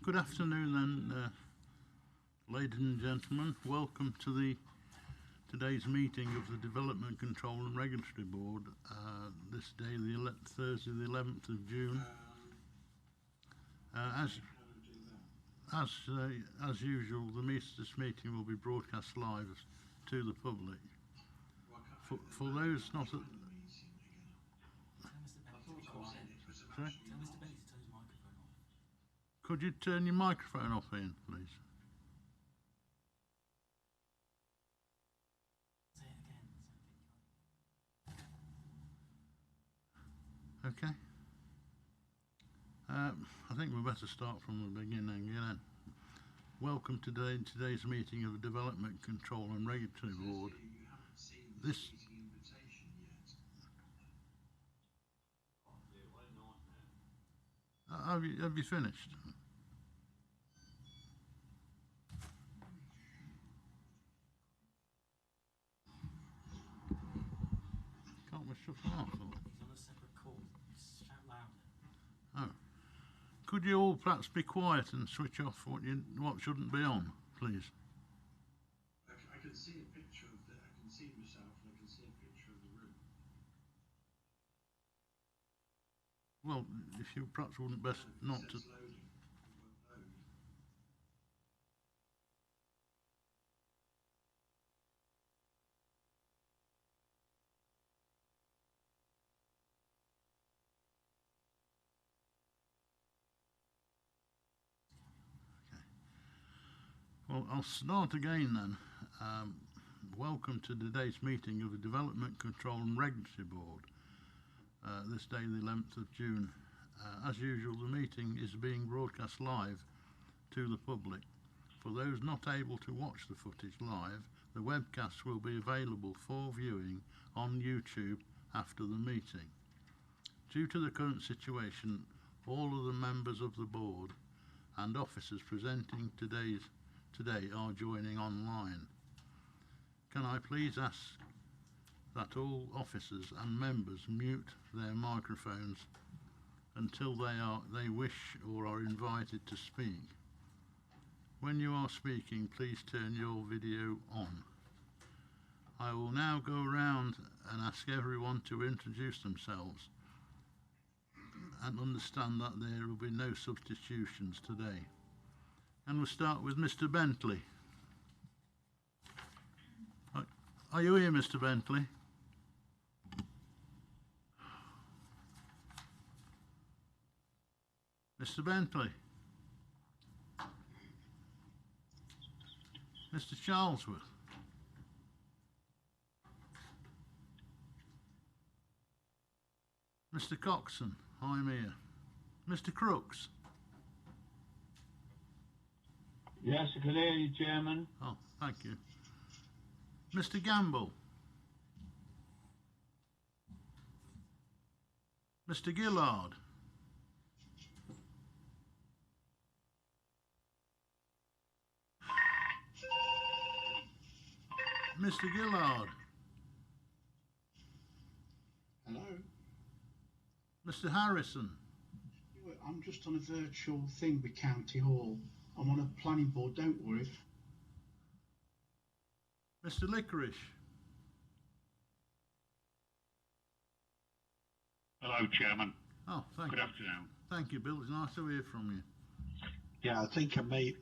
Good afternoon then, ladies and gentlemen. Welcome to today's meeting of the Development Control and Regulatory Board, this day, Thursday the 11th of June. As usual, this meeting will be broadcast live to the public. For those not at... Sorry? Could you turn your microphone off, Ian, please? Okay. I think we better start from the beginning. Welcome to today's meeting of the Development Control and Regulatory Board. This. Have you finished? Can't we shut them off? He's on a separate call. Shout louder. Oh. Could you all perhaps be quiet and switch off what shouldn't be on, please? I can see a picture of I can see myself and I can see a picture of the room. Well, if you perhaps wouldn't best not to... Loading. It won't load. Well, I'll start again then. Welcome to today's meeting of the Development Control and Regulatory Board, this day the 11th of June. As usual, the meeting is being broadcast live to the public. For those not able to watch the footage live, the webcast will be available for viewing on YouTube after the meeting. Due to the current situation, all of the members of the board and officers presenting today are joining online. Can I please ask that all officers and members mute their microphones until they wish or are invited to speak. When you are speaking, please turn your video on. I will now go around and ask everyone to introduce themselves and understand that there will be no substitutions today. And we'll start with Mr. Bentley. Are you here, Mr. Bentley? Mr. Bentley? Mr. Charlesworth? Mr. Coxon? I'm here. Mr. Crooks? Yes, I can hear you, Chairman. Oh, thank you. Mr. Gamble? Mr. Gillard? Mr. Gillard? Hello? Mr. Harrison? I'm just on a virtual thing with County Hall. I'm on a planning board, don't worry. Mr. Licorice? Hello, Chairman. Oh, thank you. Good afternoon. Thank you, Bill. It's nice to hear from you. Yeah, I think I may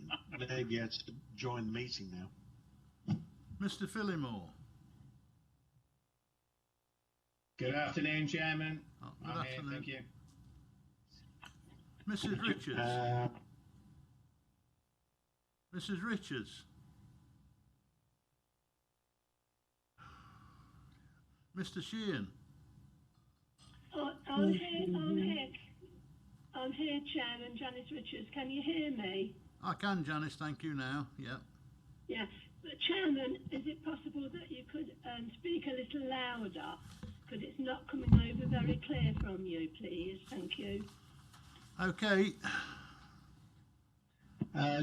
maybe have to join the meeting now. Mr. Phillimore? Good afternoon, Chairman. Oh, good I'm afternoon. here, thank you. Mrs. Richards? Mrs. Richards? Mr. Sheehan? I'm here, Chairman. Janice Richards. Can you hear me? I can, Janice. Thank you now. Yeah. Yeah. But Chairman, is it possible that you could speak a little louder? Because it's not coming over very clear from you, please. Thank you. Okay.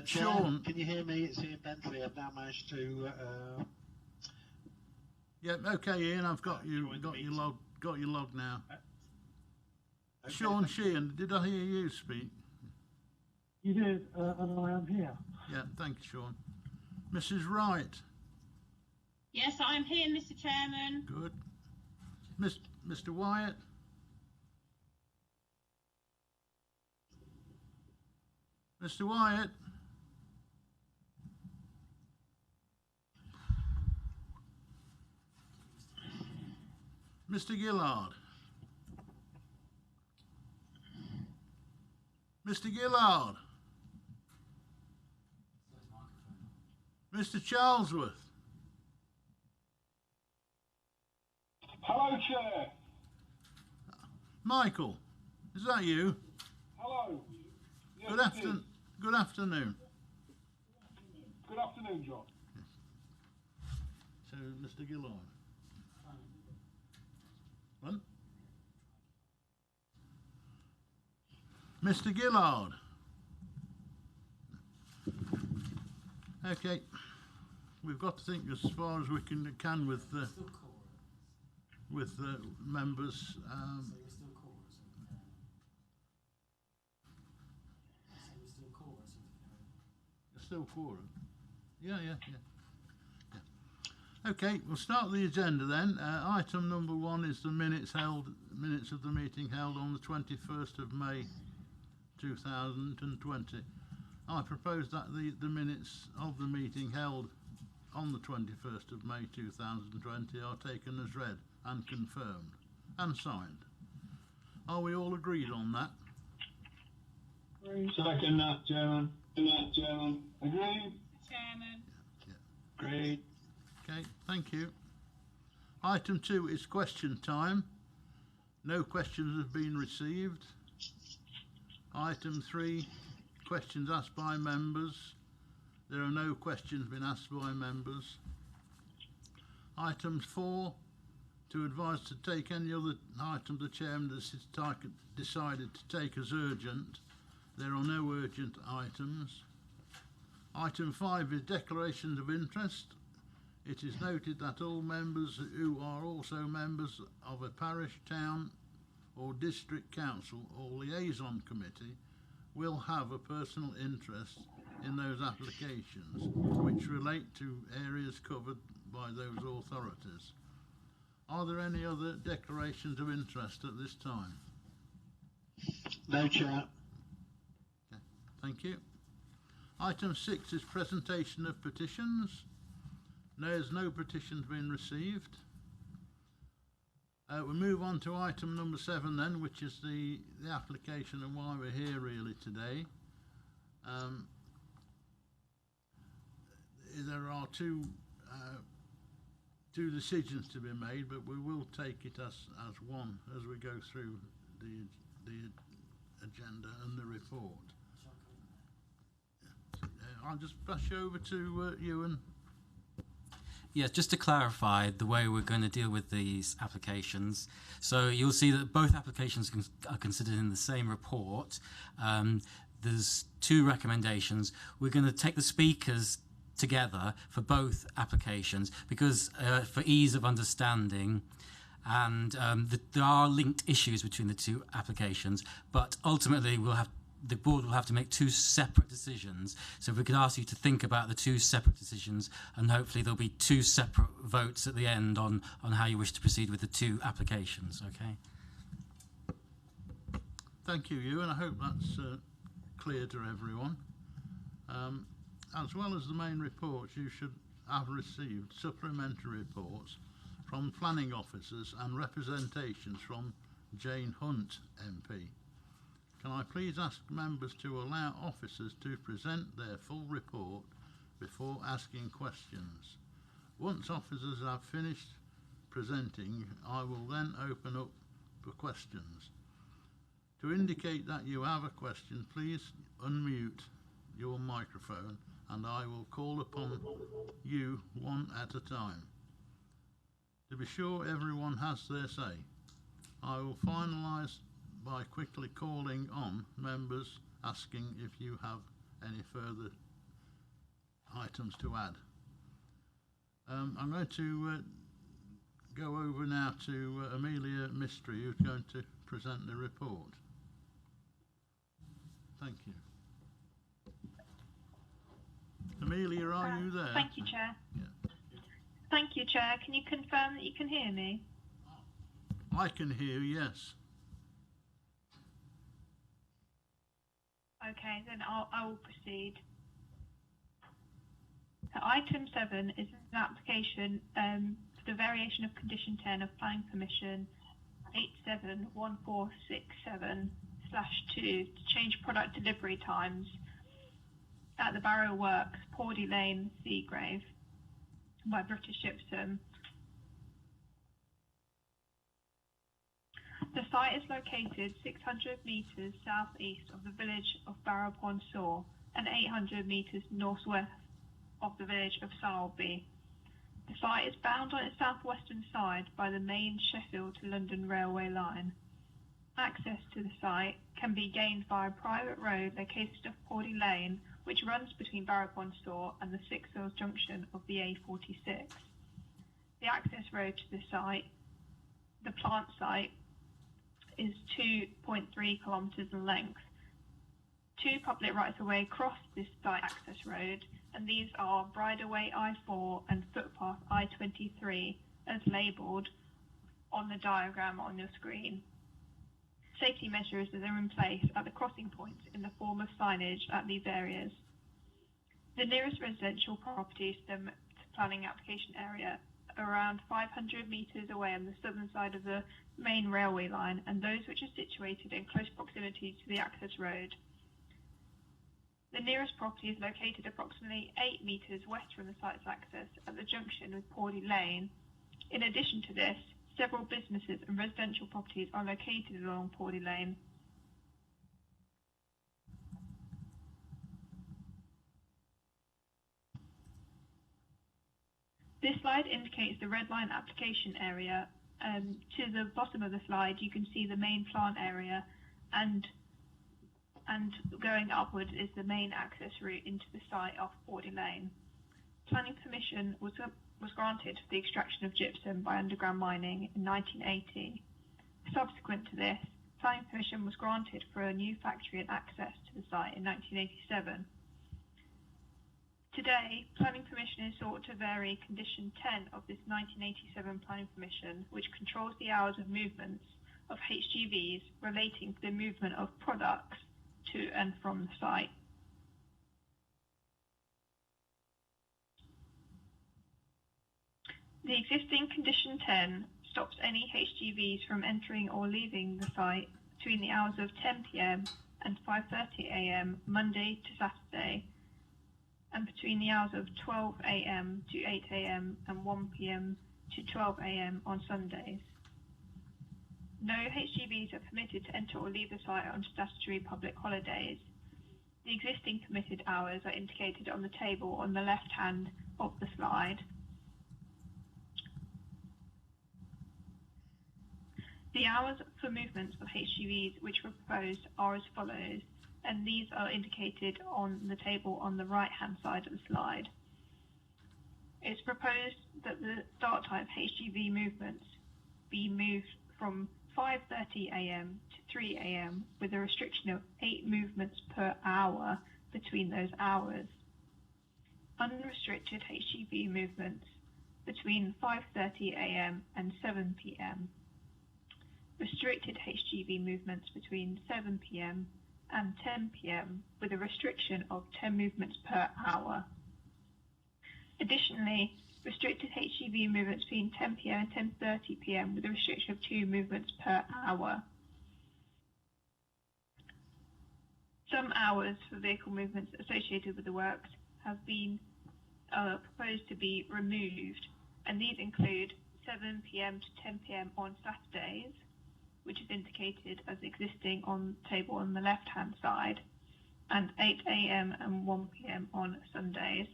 Sean, can you hear me? It's Ian Bentley. I've now managed to. Yeah. Okay, Ian. I've got you. Got your log now. Okay, Sean Sheehan, did I hear you speak? You did, and I am here. Yeah, thank you, Sean. Mrs. Wright. Yes, I'm here, Mr. Chairman. Good. Mr. Wyatt. Mr. Wyatt. Mr. Gillard. Mr. Gillard. Mr. Charlesworth. Hello, Chair. Michael, is that you? Hello. Yes, Good it afternoon. is. Good afternoon. Good afternoon, John. So, Mr. Gillard. What? Mr. Gillard. Okay, we've got to think as far as we can with members. Still quorum. Yeah. Okay, we'll start the agenda then. Item number 1 is the minutes of the meeting held on the 21st of May 2020. I propose that the minutes of the meeting held on the 21st of May 2020 are taken as read and confirmed and signed. Are we all agreed on that? Second that, Chairman. Agreed? Chairman. Great. Okay, thank you. Item 2 is question time. No questions have been received. Item 3, questions asked by members. There are no questions been asked by members. Item 4, to advise to take any other item the chairman has decided to take as urgent. There are no urgent items. Item 5 is declarations of interest. It is noted that all members who are also members of a parish, town or district council or liaison committee will have a personal interest in those applications which relate to areas covered by those authorities. Are there any other declarations of interest at this time? No, Chair. Okay, thank you. Item 6 is presentation of petitions. There's no petitions been received. We'll move on to item number 7 then, which is the application and why we're here really today. There are two decisions to be made, but we will take it as one as we go through the agenda and the report. I'll just pass you over to Ewan. Yes, just to clarify the way we're going to deal with these applications. So you'll see that both applications are considered in the same report. There's 2 recommendations. We're going to take the speakers together for both applications because for ease of understanding, and there are linked issues between the 2 applications, but ultimately the board will have to make 2 separate decisions. So if we could ask you to think about the 2 separate decisions, and hopefully there'll be 2 separate votes at the end on how you wish to proceed with the 2 applications, okay? Thank you, Ewan. I hope that's clear to everyone. As well as the main reports, you should have received supplementary reports from planning officers and representations from Jane Hunt MP. Can I please ask members to allow officers to present their full report before asking questions? Once officers have finished presenting, I will then open up for questions. To indicate that you have a question, please unmute your microphone and I will call upon you one at a time. To be sure everyone has their say, I will finalise by quickly calling on members asking if you have any further items to add. I'm going to go over now to Amelia Mystery, who's going to present the report. Thank you. Amelia, are you there? Thank you, Chair. Yeah. Thank you, Chair. Can you confirm that you can hear me? I can hear you, yes. Okay, then I will proceed. So item 7 is an application for the variation of condition 10 of planning permission 871467/2 to change product delivery times at the Barrow Works, Pordy Lane, Seagrave by British Gypsum. The site is located 600 metres southeast of the village of Barrow Pond Saw and 800 metres northwest of the village of Sowerby. The site is bound on its southwestern side by the main Sheffield to London railway line. Access to the site can be gained via a private road located off Pordy Lane, which runs between Barrow Pond Saw and the Six Hills junction of the A46. The access road to the site, the plant site, is 2.3 kilometres in length. Two public rights-of-way cross this site access road, and these are Bridleway I4 and footpath I23 as labelled on the diagram on your screen. Safety measures are in place at the crossing points in the form of signage at these areas. The nearest residential properties to the planning application area are around 500 metres away on the southern side of the main railway line, and those which are situated in close proximity to the access road. The nearest property is located approximately 8 metres west from the site's access at the junction with Pordy Lane. In addition to this, several businesses and residential properties are located along Pordy Lane. This slide indicates the red line application area. To the bottom of the slide, you can see the main plant area, and going upward is the main access route into the site off Pordy Lane. Planning permission was granted for the extraction of gypsum by underground mining in 1980. Subsequent to this, planning permission was granted for a new factory and access to the site in 1987. Today, planning permission is sought to vary condition 10 of this 1987 planning permission, which controls the hours of movements of HGVs relating to the movement of products to and from the site. The existing condition 10 stops any HGVs from entering or leaving the site between the hours of 10 p.m. and 5:30 a.m. Monday to Saturday, and between the hours of 12 a.m. to 8 a.m. and 1 p.m. to 12 a.m. on Sundays. No HGVs are permitted to enter or leave the site on statutory public holidays. The existing permitted hours are indicated on the table on the left hand of the slide. The hours for movements of HGVs which were proposed are as follows, and these are indicated on the table on the right hand side of the slide. It's proposed that the start time of HGV movements be moved from 5:30 a.m. to 3 a.m. with a restriction of 8 movements per hour between those hours. Unrestricted HGV movements between 5:30 a.m. and 7 p.m. Restricted HGV movements between 7 p.m. and 10 p.m. with a restriction of 10 movements per hour. Additionally, restricted HGV movements between 10 p.m. and 10:30 p.m. with a restriction of 2 movements per hour. Some hours for vehicle movements associated with the works have been proposed to be removed, and these include 7 p.m. to 10 p.m. on Saturdays, which is indicated as existing on the table on the left hand side, and 8 a.m. and 1 p.m. on Sundays.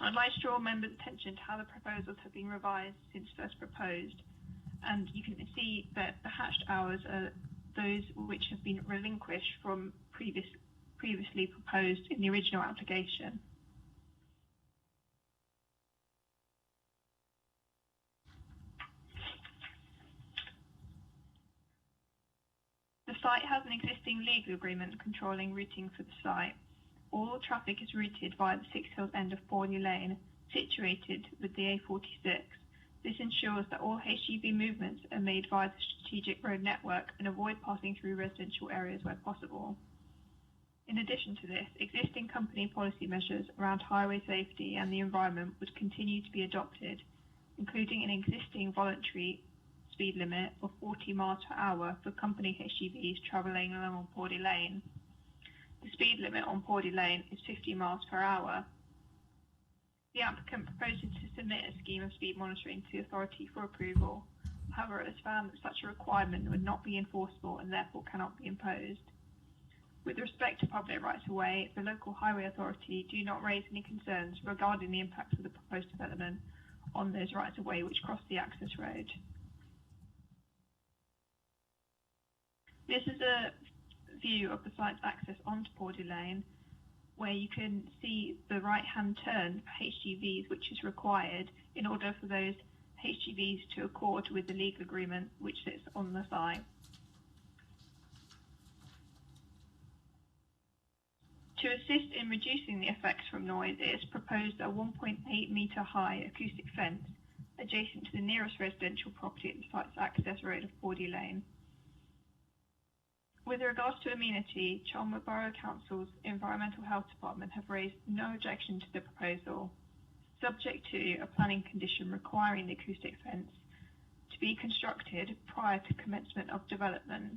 I'd like to draw members' attention to how the proposals have been revised since first proposed, and you can see that the hatched hours are those which have been relinquished from previously proposed in the original application. The site has an existing legal agreement controlling routing for the site. all traffic is routed via the Six Hills end of Borley Lane, situated with the A46. This ensures that all HGV movements are made via the strategic road network and avoid passing through residential areas where possible. In addition to this, existing company policy measures around highway safety and the environment would continue to be adopted, including an existing voluntary speed limit of 40 miles per hour for company HGVs travelling along Borley Lane. The speed limit on Borley Lane is 50 miles per hour. The applicant proposes to submit a scheme of speed monitoring to the authority for approval. However, it has found that such a requirement would not be enforceable and therefore cannot be imposed. With respect to public rights-of-way, the local highway authority do not raise any concerns regarding the impacts of the proposed development on those rights-of-way which cross the access road. This is a view of the site's access onto Borley Lane, where you can see the right-hand turn for HGVs which is required in order for those HGVs to accord with the legal agreement which sits on the site. To assist in reducing the effects from noise, it is proposed a 1.8 metre high acoustic fence adjacent to the nearest residential property at the site's access road of Borley Lane. With regards to amenity, Charlmont Borough Council's Environmental Health Department have raised no objection to the proposal, subject to a planning condition requiring the acoustic fence to be constructed prior to commencement of development.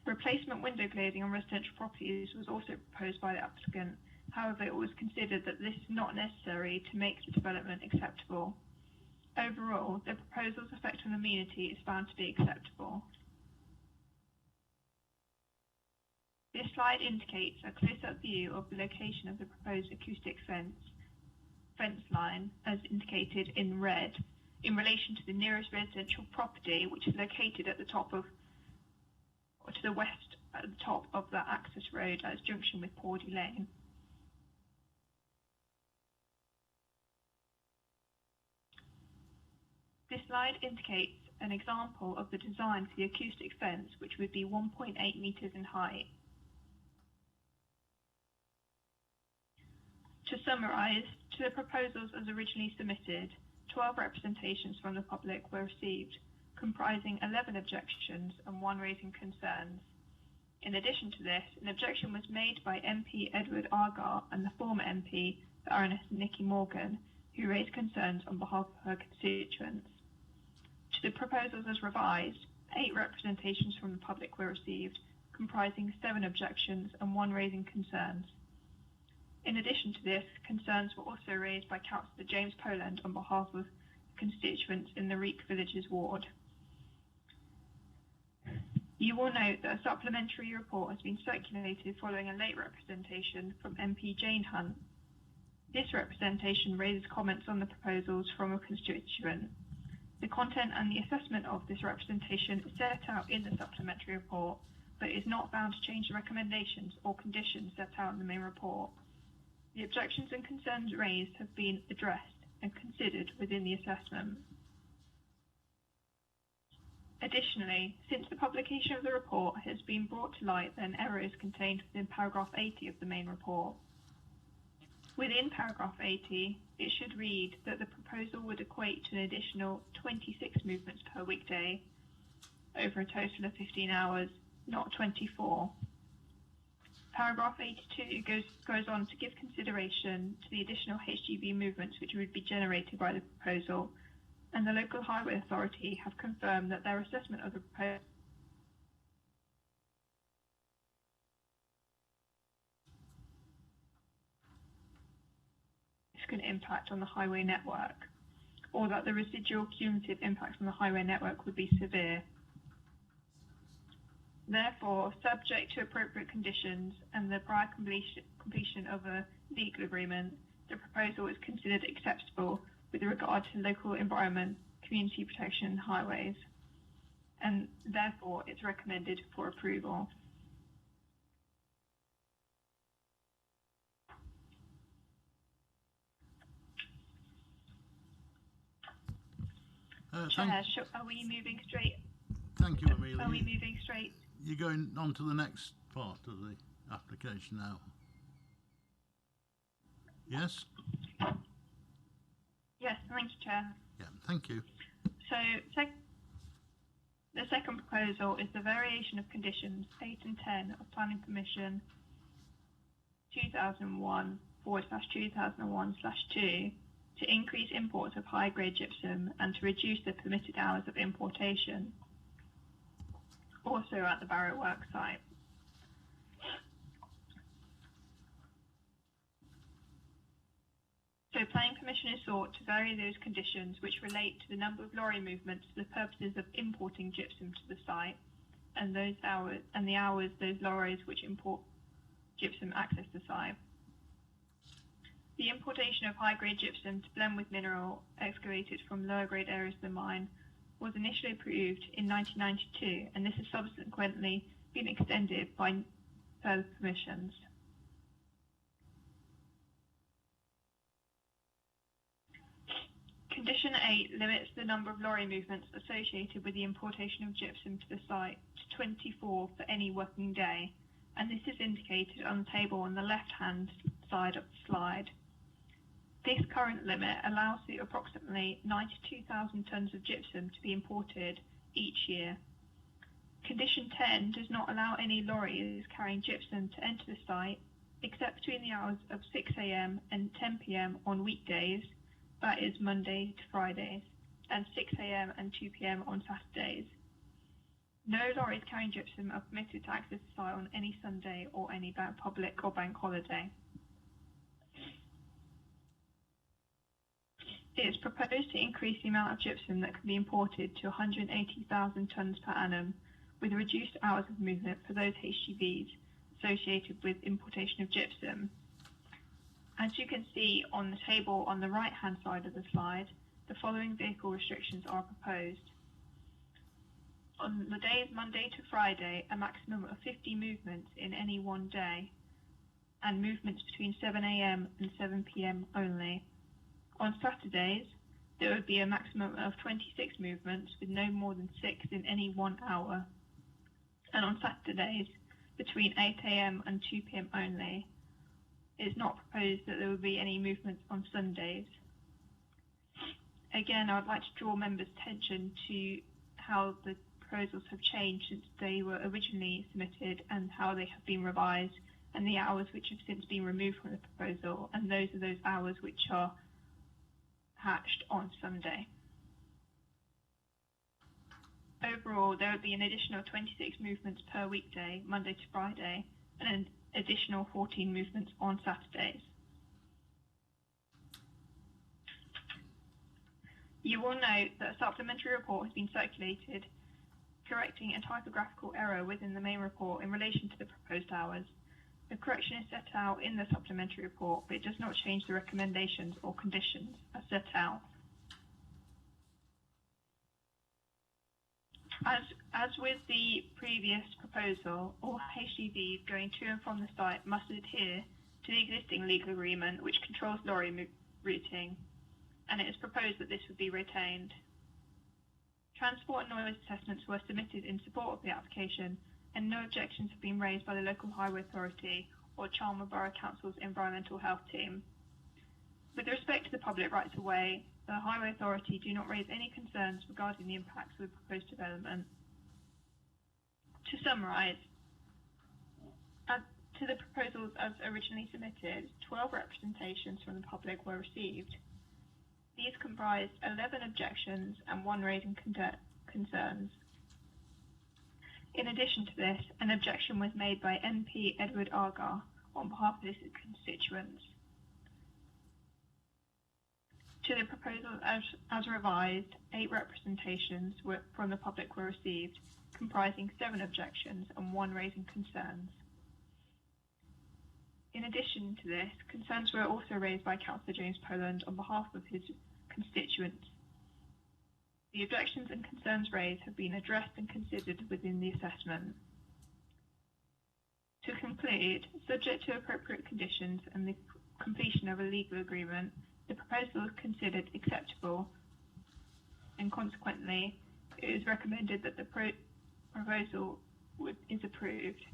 Replacement window glazing on residential properties was also proposed by the applicant. However, it was considered that this is not necessary to make the development acceptable. Overall, the proposal's effect on amenity is found to be acceptable. This slide indicates a close-up view of the location of the proposed acoustic fence line, as indicated in red, in relation to the nearest residential property, which is located at the top of, or to the west at the top of the access road at its junction with Borley Lane. This slide indicates an example of the design for the acoustic fence, which would be 1.8 metres in height. To summarise, to the proposals as originally submitted, 12 representations from the public were received, comprising 11 objections and 1 raising concerns. In addition to this, an objection was made by MP Edward Argar and the former MP, Baroness Nicky Morgan, who raised concerns on behalf of her constituents. To the proposals as revised, 8 representations from the public were received, comprising 7 objections and 1 raising concerns. In addition to this, concerns were also raised by Councillor James Poland on behalf of constituents in the Reek Villages ward. You will note that a supplementary report has been circulated following a late representation from MP Jane Hunt. This representation raises comments on the proposals from a constituent. The content and the assessment of this representation is set out in the supplementary report, but is not found to change the recommendations or conditions set out in the main report. The objections and concerns raised have been addressed and considered within the assessment. Additionally, since the publication of the report has been brought to light that an error is contained within paragraph 80 of the main report. Within paragraph 80, it should read that the proposal would equate to an additional 26 movements per weekday over a total of 15 hours, not 24. Paragraph 82 goes on to give consideration to the additional HGV movements which would be generated by the proposal, and the local highway authority have confirmed that their assessment of the proposal significant impact on the highway network, or that the residual cumulative impact on the highway network would be severe. Therefore, subject to appropriate conditions and the prior completion of a legal agreement, the proposal is considered acceptable with regard to local environment, community protection and highways, and therefore it's recommended for approval. Chair, are we moving straight? Thank you, Amelia. Are we moving straight? You're going on to the next part of the application out? Yes? Yes, thank you, Chair. Yeah, thank you. So, the second proposal is the variation of conditions 8 and 10 of Planning Permission 2001/2001/2 to increase imports of high-grade gypsum and to reduce the permitted hours of importation, also at the Barrow Works site. So planning permission is sought to vary those conditions which relate to the number of lorry movements for the purposes of importing gypsum to the site, and the hours those lorries which import gypsum access the site. The importation of high-grade gypsum to blend with mineral excavated from lower-grade areas of the mine was initially approved in 1992, and this has subsequently been extended by further permissions. Condition 8 limits the number of lorry movements associated with the importation of gypsum to the site to 24 for any working day, and this is indicated on the table on the left-hand side of the slide. This current limit allows for approximately 92,000 tonnes of gypsum to be imported each year. Condition 10 does not allow any lorries carrying gypsum to enter the site except between the hours of 6 a.m. and 10 p.m. on weekdays, that is Monday to Fridays, and 6 a.m. and 2 p.m. on Saturdays. No lorries carrying gypsum are permitted to access the site on any Sunday or any public or bank holiday. It is proposed to increase the amount of gypsum that can be imported to 180,000 tonnes per annum, with reduced hours of movement for those HGVs associated with importation of gypsum. As you can see on the table on the right-hand side of the slide, the following vehicle restrictions are proposed. On the days Monday to Friday, a maximum of 50 movements in any one day, and movements between 7 a.m. and 7 p.m. only. On Saturdays, there would be a maximum of 26 movements with no more than 6 in any 1 hour. And on Saturdays, between 8 a.m. and 2 p.m. only. It is not proposed that there will be any movements on Sundays. Again, I would like to draw members' attention to how the proposals have changed since they were originally submitted and how they have been revised, and the hours which have since been removed from the proposal, and those are those hours which are hatched on Sunday. Overall, there would be an additional 26 movements per weekday, Monday to Friday, and an additional 14 movements on Saturdays. You will note that a supplementary report has been circulated correcting a typographical error within the main report in relation to the proposed hours. The correction is set out in the supplementary report, but it does not change the recommendations or conditions as set out. As with the previous proposal, all HGVs going to and from the site must adhere to the existing legal agreement which controls lorry routing, and it is proposed that this would be retained. Transport and noise assessments were submitted in support of the application, and no objections have been raised by the local highway authority or Charlton Borough Council's environmental health team. With respect to the public rights of way, the highway authority do not raise any concerns regarding the impacts of the proposed development. To summarise, to the proposals as originally submitted, 12 representations from the public were received. These comprised 11 objections and 1 raising concerns. In addition to this, an objection was made by MP Edward Argar on behalf of his constituents. To the proposal as revised, 8 representations from the public were received, comprising 7 objections and 1 raising concerns. In addition to this, concerns were also raised by Councillor James Poland on behalf of his constituents. The objections and concerns raised have been addressed and considered within the assessment. To conclude, subject to appropriate conditions and the completion of a legal agreement, the proposal is considered acceptable, and consequently, it is recommended that the proposal is approved.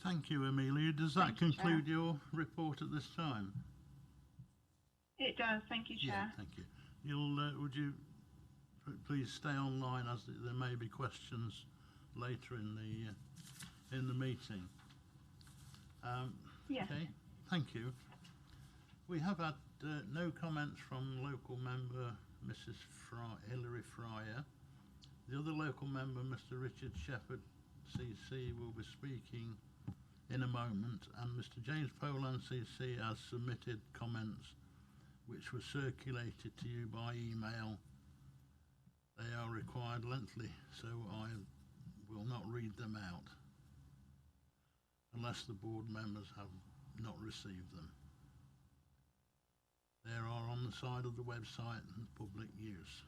Thank you, Amelia. Does that conclude your report at this time? It does. Thank you, Chair. Yeah, thank you. Would you please stay online, as there may be questions later in the meeting. Yes. Okay, thank you. We have had no comments from local member Mrs. Hilary Fryer. The other local member, Mr. Richard Shepherd, CC, will be speaking in a moment, and Mr. James Poland, CC, has submitted comments which were circulated to you by email. They are required lengthily, so I will not read them out unless the board members have not received them. They are on the side of the website and public use.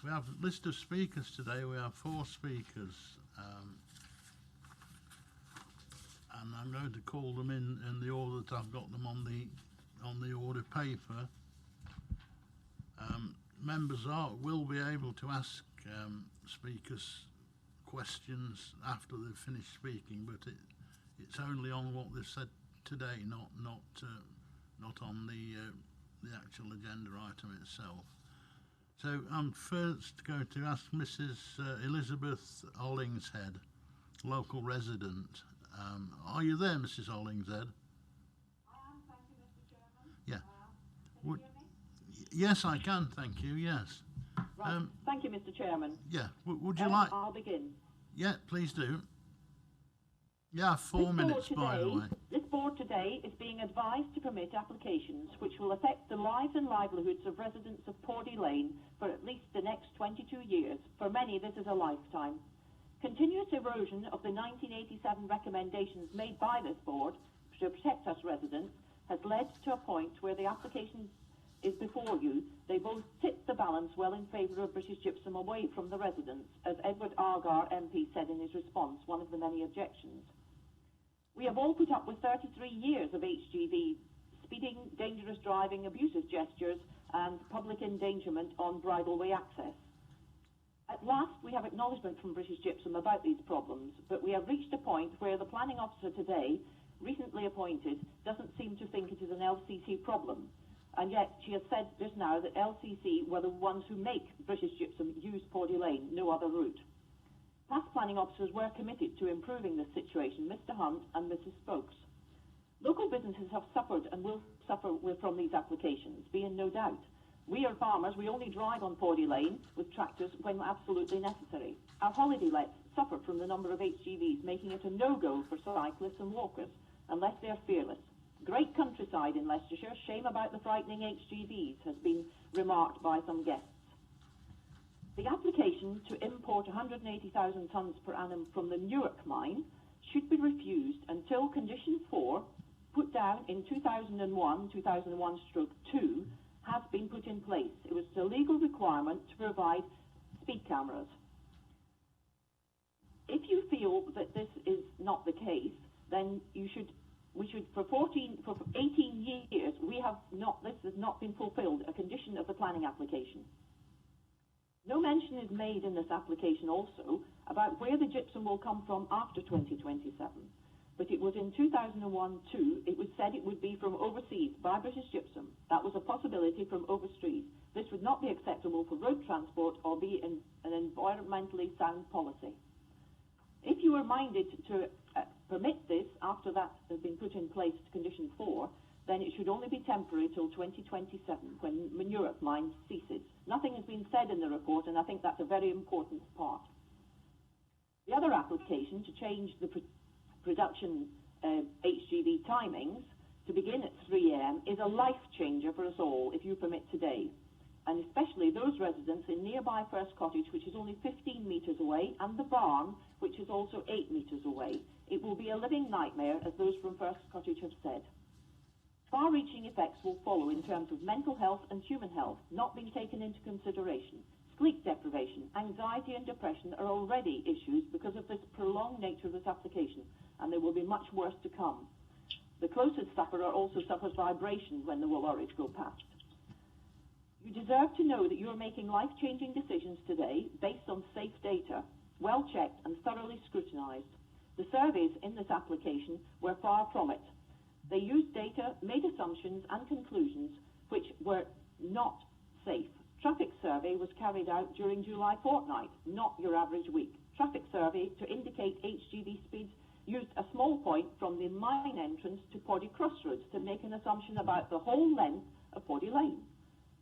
We have a list of speakers today. We have 4 speakers, and I'm going to call them in the order that I've got them on the order paper. Members will be able to ask speakers questions after they've finished speaking, but it's only on what they've said today, not on the actual agenda item itself. So I'm first going to ask Mrs. Elizabeth Hollingshead, local resident. Are you there, Mrs. Hollingshead? I am, thank you, Mr. Chairman. Yeah. Can you hear me? Yes, I can, thank you, yes. Right, thank you, Mr. Chairman. Yeah, would you like... I'll begin. Yeah, please do. Yeah, 4 minutes, by the way. This board today is being advised to permit applications which will affect the lives and livelihoods of residents of Pordy Lane for at least the next 22 years. For many, this is a lifetime. Continuous erosion of the 1987 recommendations made by this board to protect us residents has led to a point where the application is before you. They both tip the balance well in favour of British Gypsum away from the residents, as Edward Argar MP said in his response, one of the many objections. We have all put up with 33 years of HGV, speeding, dangerous driving, abusive gestures and public endangerment on bridleway access. At last, we have acknowledgement from British Gypsum about these problems, but we have reached a point where the planning officer today, recently appointed, doesn't seem to think it is an LCC problem. And yet she has said just now that LCC were the ones who make British Gypsum use Pordy Lane, no other route. Past planning officers were committed to improving this situation, Mr Hunt and Mrs Stokes. Local businesses have suffered and will suffer from these applications, be in no doubt. We are farmers, we only drive on Pordy Lane with tractors when absolutely necessary. Our holiday lets suffer from the number of HGVs, making it a no-go for cyclists and walkers, unless they are fearless. Great countryside in Leicestershire, shame about the frightening HGVs, has been remarked by some guests. The application to import 180,000 tonnes per annum from the Newark mine should be refused until Condition 4, put down in 2001/2, has been put in place. It was a legal requirement to provide speed cameras. If you feel that this is not the case, then we should for 18 years this has not been fulfilled, a condition of the planning application. No mention is made in this application also about where the gypsum will come from after 2027. But it was in 2001/2, it was said it would be from overseas by British Gypsum. That was a possibility from overseas. This would not be acceptable for road transport or be an environmentally sound policy. If you are minded to permit this after that has been put in place to Condition 4, then it should only be temporary till 2027 when Newark mine ceases. Nothing has been said in the report, and I think that's a very important part. The other application to change the production HGV timings to begin at 3 a.m. is a life changer for us all if you permit today, and especially those residents in nearby First Cottage, which is only 15 metres away, and the barn, which is also 8 metres away. It will be a living nightmare, as those from First Cottage have said. Far-reaching effects will follow in terms of mental health and human health not being taken into consideration. Sleep deprivation, anxiety and depression are already issues because of this prolonged nature of this application, and there will be much worse to come. The closest sufferer also suffers vibration when the lorries go past. You deserve to know that you are making life-changing decisions today based on safe data, well-checked and thoroughly scrutinised. The surveys in this application were far from it. They used data, made assumptions and conclusions which were not safe. Traffic survey was carried out during July fortnight, not your average week. Traffic survey to indicate HGV speeds used a small point from the mine entrance to Poddy Crossroads to make an assumption about the whole length of Poddy Lane.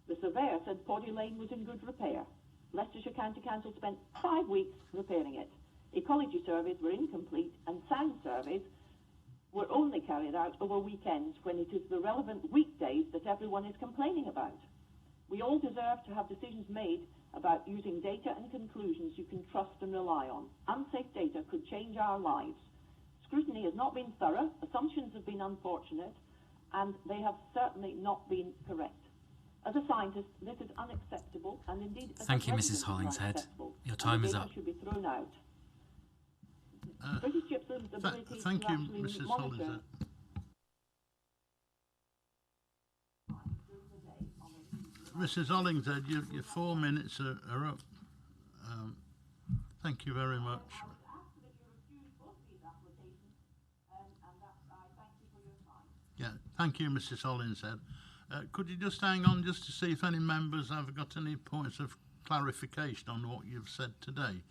The surveyor said Poddy Lane was in good repair. Leicestershire County Council spent 5 weeks repairing it. Ecology surveys were incomplete and sound surveys were only carried out over weekends when it is the relevant weekdays that everyone is complaining about. We all deserve to have decisions made about using data and conclusions you can trust and rely on. Unsafe data could change our lives. Scrutiny has not been thorough, assumptions have been unfortunate, and they have certainly not been correct. As a scientist, this is unacceptable, and indeed, Thank you, Mrs. Hollingshead. Your time is up. Should be thrown out. British Gypsum's ability thank to you, actually Mrs. monitor Hollingshead. Mrs. Hollingshead, your 4 minutes are up. Thank you very much. Yeah, thank you, Mrs. Hollingshead. Could you just hang on just to see if any members have got any points of clarification on what you've said today?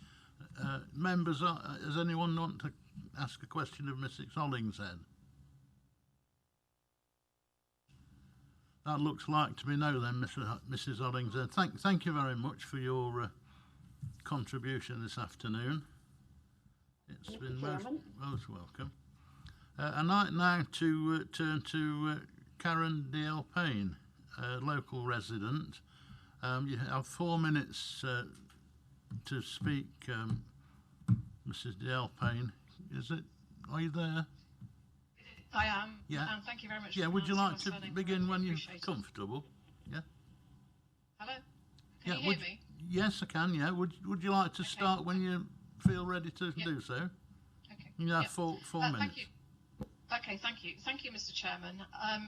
Members, does anyone want to ask a question of Mrs. Hollingshead? That looks like to be no then, Mrs. Hollingshead. Thank you very much for your contribution this afternoon. It's been most welcome. I'd like now to turn to Karen D.L. Payne, local resident. You have 4 minutes to speak, Mrs. D.L. Payne. Are you there? I am. Yeah. And thank you very much. Yeah, would you like to begin when you're comfortable? Yeah. Hello? Can you hear me? Yes, I can, yeah. Would you like to start when you feel ready to do so? Okay. You have 4 minutes. Thank you. Okay, thank you. Thank you, Mr. Chairman.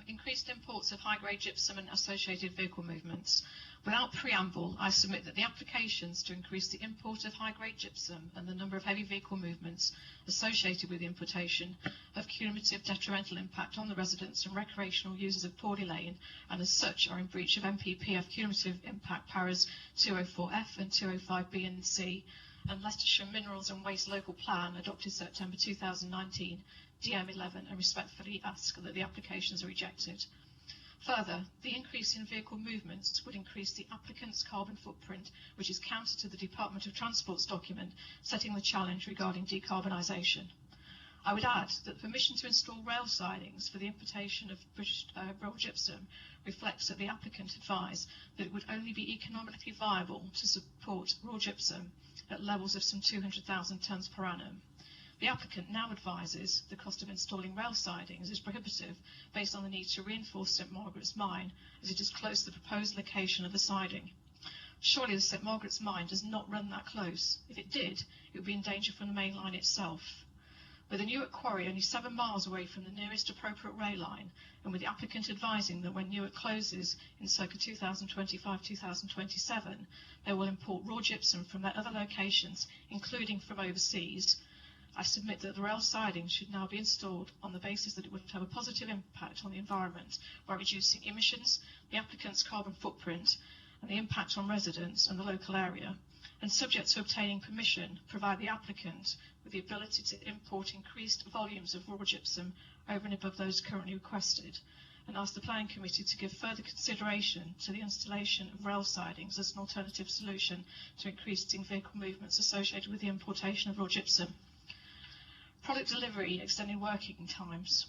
Increased imports of high-grade gypsum and associated vehicle movements. Without preamble, I submit that the applications to increase the import of high-grade gypsum and the number of heavy vehicle movements associated with the importation have cumulative detrimental impact on the residents and recreational users of Poddy Lane, and as such are in breach of MPPF cumulative impact paras 204F and 205B and C, and Leicestershire Minerals and Waste Local Plan adopted September 2019, DM11, and respectfully ask that the applications are rejected. Further, the increase in vehicle movements would increase the applicant's carbon footprint, which is counter to the Department of Transport's document setting the challenge regarding decarbonisation. I would add that permission to install rail sidings for the importation of British raw gypsum reflects that the applicant advised that it would only be economically viable to support raw gypsum at levels of some 200,000 tonnes per annum. The applicant now advises the cost of installing rail sidings is prohibitive based on the need to reinforce St Margaret's Mine, as it is close to the proposed location of the siding. Surely the St Margaret's Mine does not run that close. If it did, it would be in danger from the main line itself. With the Newark quarry only 7 miles away from the nearest appropriate rail line, and with the applicant advising that when Newark closes in circa 2025-2027, they will import raw gypsum from their other locations, including from overseas, I submit that the rail siding should now be installed on the basis that it would have a positive impact on the environment by reducing emissions, the applicant's carbon footprint, and the impact on residents and the local area, and subject to obtaining permission, provide the applicant with the ability to import increased volumes of raw gypsum over and above those currently requested, and ask the Planning Committee to give further consideration to the installation of rail sidings as an alternative solution to increasing vehicle movements associated with the importation of raw gypsum. Product delivery, extending working times,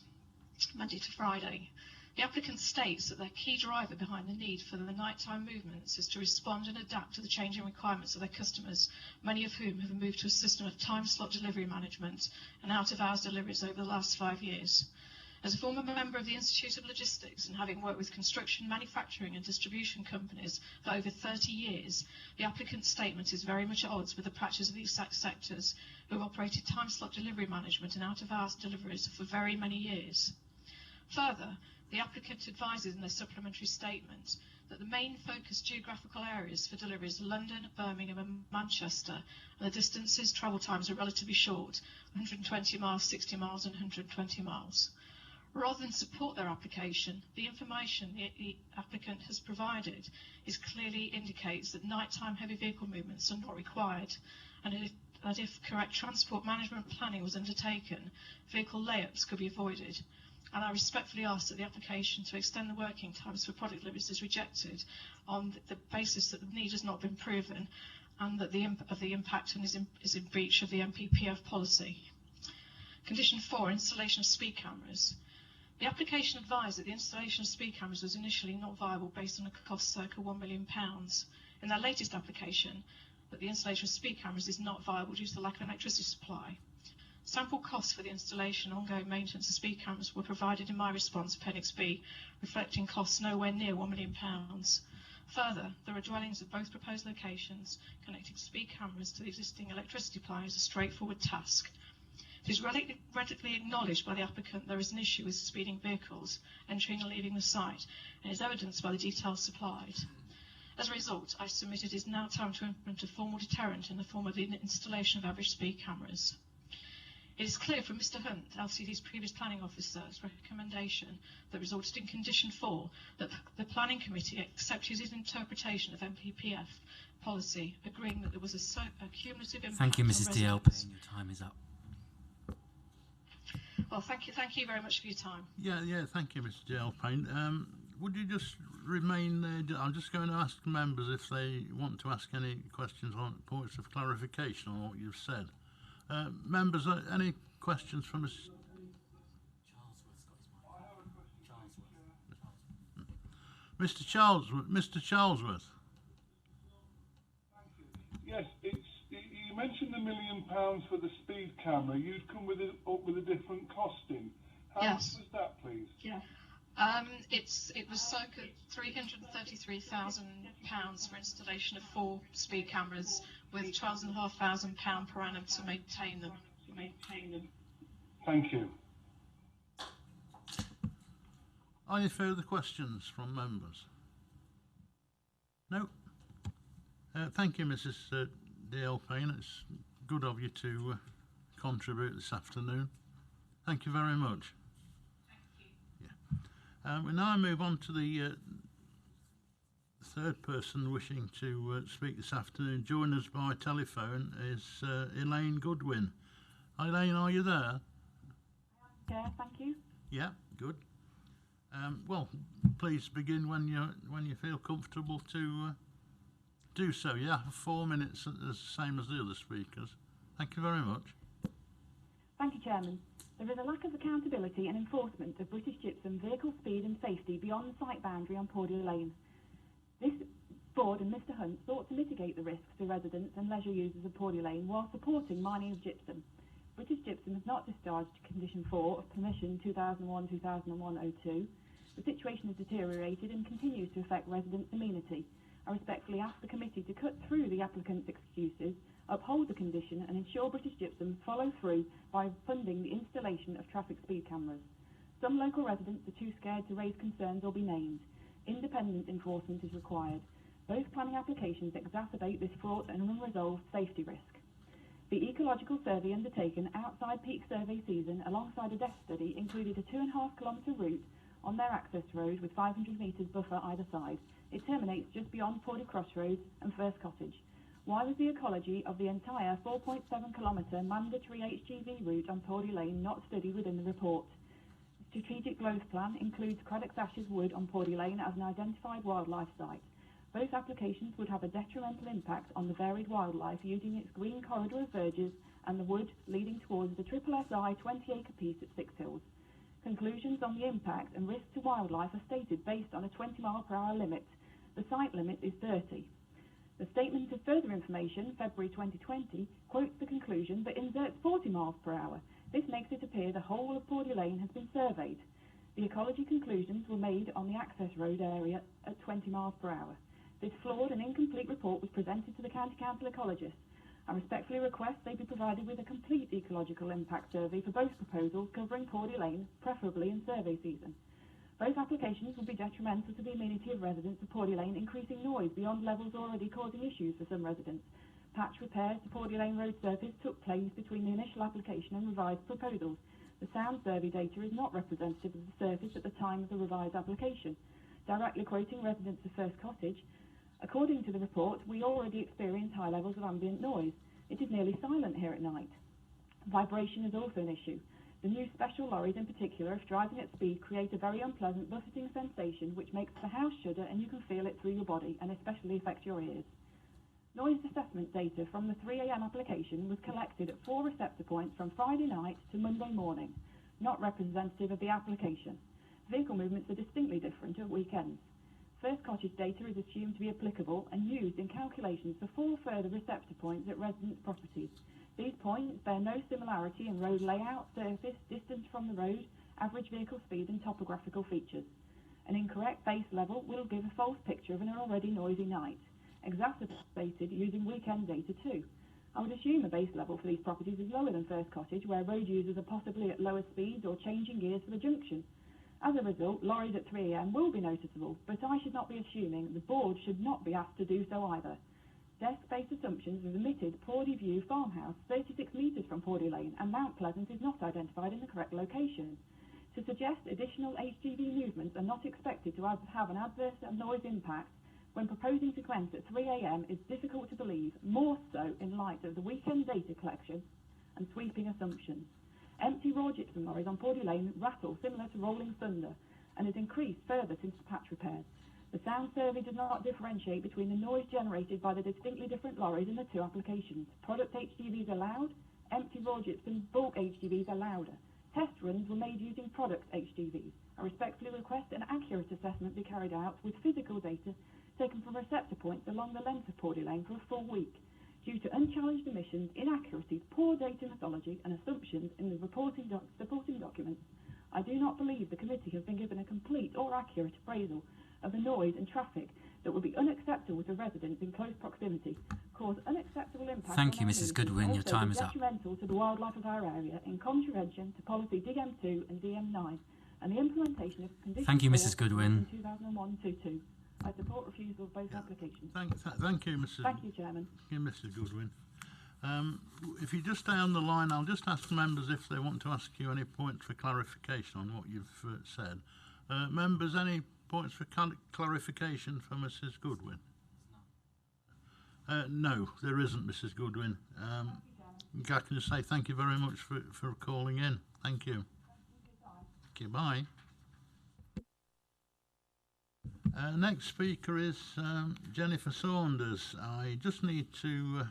Monday to Friday. The applicant states that their key driver behind the need for the nighttime movements is to respond and adapt to the changing requirements of their customers, many of whom have moved to a system of time slot delivery management and out-of-hours deliveries over the last 5 years. As a former member of the Institute of Logistics and having worked with construction, manufacturing and distribution companies for over 30 years, the applicant's statement is very much at odds with the practice of these sectors who have operated time slot delivery management and out-of-hours deliveries for very many years. Further, the applicant advises in their supplementary statement that the main focused geographical areas for deliveries are London, Birmingham and Manchester, and the distances, travel times are relatively short, 120 miles, 60 miles and 120 miles. Rather than support their application, the information the applicant has provided clearly indicates that nighttime heavy vehicle movements are not required, and that if correct transport management planning was undertaken, vehicle layups could be avoided. And I respectfully ask that the application to extend the working times for product deliveries is rejected on the basis that the need has not been proven and that the impact is in breach of the MPPF policy. Condition 4, installation of speed cameras. The application advised that the installation of speed cameras was initially not viable based on a cost circa £1 million. In their latest application, that the installation of speed cameras is not viable due to the lack of electricity supply. Sample costs for the installation and ongoing maintenance of speed cameras were provided in my response, Appendix B, reflecting costs nowhere near £1 million. Further, there are dwellings at both proposed locations. Connecting speed cameras to the existing electricity supply is a straightforward task. It is readily acknowledged by the applicant there is an issue with speeding vehicles entering and leaving the site, and is evidenced by the details supplied. As a result, I submit it is now time to implement a formal deterrent in the form of the installation of average speed cameras. It is clear from Mr Hunt, LCD's previous planning officer's recommendation that resulted in Condition 4 that the Planning Committee accepted his interpretation of MPPF policy, agreeing that there was a cumulative impact. Thank you, Mrs DL Payne. Your time is up. Well, thank you very much for your time. Yeah, thank you, Mr. DL Payne. Would you just remain there? I'm just going to ask members if they want to ask any questions on points of clarification on what you've said. Members, any questions from us? Mr. Charlesworth. Yes, you mentioned £1 million for the speed camera. You'd come up with a different costing. How much was that, please? Yeah. It was circa £333,000 for installation of 4 speed cameras with £12,500 per annum to maintain them. Thank you. Any further questions from members? No? Thank you, Mrs. D.L. Payne. It's good of you to contribute this afternoon. Thank you very much. We now move on to the third person wishing to speak this afternoon. Joining us by telephone is Elaine Goodwin. Elaine, are you there? Yeah, thank you. Yeah, good. Well, please begin when you feel comfortable to do so. Yeah, 4 minutes, the same as the other speakers. Thank you very much. Thank you, Chairman. There is a lack of accountability and enforcement of British Gypsum vehicle speed and safety beyond the site boundary on Pordy Lane. This board and Mr Hunt sought to mitigate the risks to residents and leisure users of Pordy Lane while supporting mining of gypsum. British Gypsum has not discharged Condition 4 of Permission 2001-2001-02. The situation has deteriorated and continues to affect residents' amenity. I respectfully ask the committee to cut through the applicant's excuses, uphold the condition and ensure British Gypsum follow through by funding the installation of traffic speed cameras. Some local residents are too scared to raise concerns or be named. Independent enforcement is required. Both planning applications exacerbate this fraught and unresolved safety risk. The ecological survey undertaken outside peak survey season alongside a desk study included a 2.5 kilometre route on their access road with 500 metres buffer either side. It terminates just beyond Pordy Crossroads and First Cottage. Why was the ecology of the entire 4.7 kilometre mandatory HGV route on Pordy Lane not studied within the report? The strategic growth plan includes Craddock's Ashes Wood on Pordy Lane as an identified wildlife site. Both applications would have a detrimental impact on the varied wildlife using its green corridor of verges and the wood leading towards the SSI 20-acre piece at Six Hills. Conclusions on the impact and risk to wildlife are stated based on a 20-mile-per-hour limit. The site limit is 30. The Statement of Further Information, February 2020, quotes the conclusion but inserts 40 miles per hour. This makes it appear the whole of Pordy Lane has been surveyed. The ecology conclusions were made on the access road area at 20 miles per hour. This flawed and incomplete report was presented to the County Council ecologists. I respectfully request they be provided with a complete ecological impact survey for both proposals covering Pordy Lane, preferably in survey season. Both applications will be detrimental to the amenity of residents of Pordy Lane, increasing noise beyond levels already causing issues for some residents. Patch repairs to Pordy Lane road surface took place between the initial application and revised proposals. The sound survey data is not representative of the surface at the time of the revised application. Directly quoting residents of First Cottage, according to the report, we already experience high levels of ambient noise. It is nearly silent here at night. Vibration is also an issue. The new special lorries in particular, if driving at speed, create a very unpleasant buffeting sensation which makes the house shudder and you can feel it through your body and especially affects your ears. Noise assessment data from the 3 a.m. application was collected at 4 receptor points from Friday night to Monday morning, not representative of the application. Vehicle movements are distinctly different at weekends. First Cottage data is assumed to be applicable and used in calculations for 4 further receptor points at residents' properties. These points bear no similarity in road layout, surface, distance from the road, average vehicle speed and topographical features. An incorrect base level will give a false picture of an already noisy night, exacerbated using weekend data too. I would assume a base level for these properties is lower than First Cottage, where road users are possibly at lower speeds or changing gears for the junction. As a result, lorries at 3 a.m. will be noticeable, but I should not be assuming the board should not be asked to do so either. Desk-based assumptions have omitted Pordy View Farmhouse, 36 metres from Pordy Lane, and Mount Pleasant is not identified in the correct location. To suggest additional HGV movements are not expected to have an adverse noise impact when proposing to commence at 3 a.m. is difficult to believe, more so in light of the weekend data collection and sweeping assumptions. Empty raw gypsum lorries on Pordy Lane rattle similar to rolling thunder and has increased further since the patch repairs. The sound survey does not differentiate between the noise generated by the distinctly different lorries in the 2 applications. Product HGVs are loud, empty raw gypsum bulk HGVs are louder. Test runs were made using product HGVs. I respectfully request an accurate assessment be carried out with physical data taken from receptor points along the length of Pordy Lane for a full week. Due to unchallenged omissions, inaccuracies, poor data methodology and assumptions in the supporting documents, I do not believe the committee has been given a complete or accurate appraisal of the noise and traffic that would be unacceptable to residents in close proximity, cause unacceptable impact. Thank you, Mrs. Goodwin. Your time is up. Detrimental to the wildlife of our area in contravention to policy DM2 and DM9 and the implementation of conditions. Thank you, Mrs. Goodwin. 2001-22. I support refusal of both applications. Thank you, Mrs. Thank you, Chairman. Thank you, Mrs. Goodwin. If you just stay on the line, I'll just ask members if they want to ask you any points for clarification on what you've said. Members, any points for clarification for Mrs. Goodwin? No, there isn't, Mrs. Goodwin. I can just say thank you very much for calling in. Thank you. Thank you. Bye. Next speaker is Jennifer Saunders. I just need to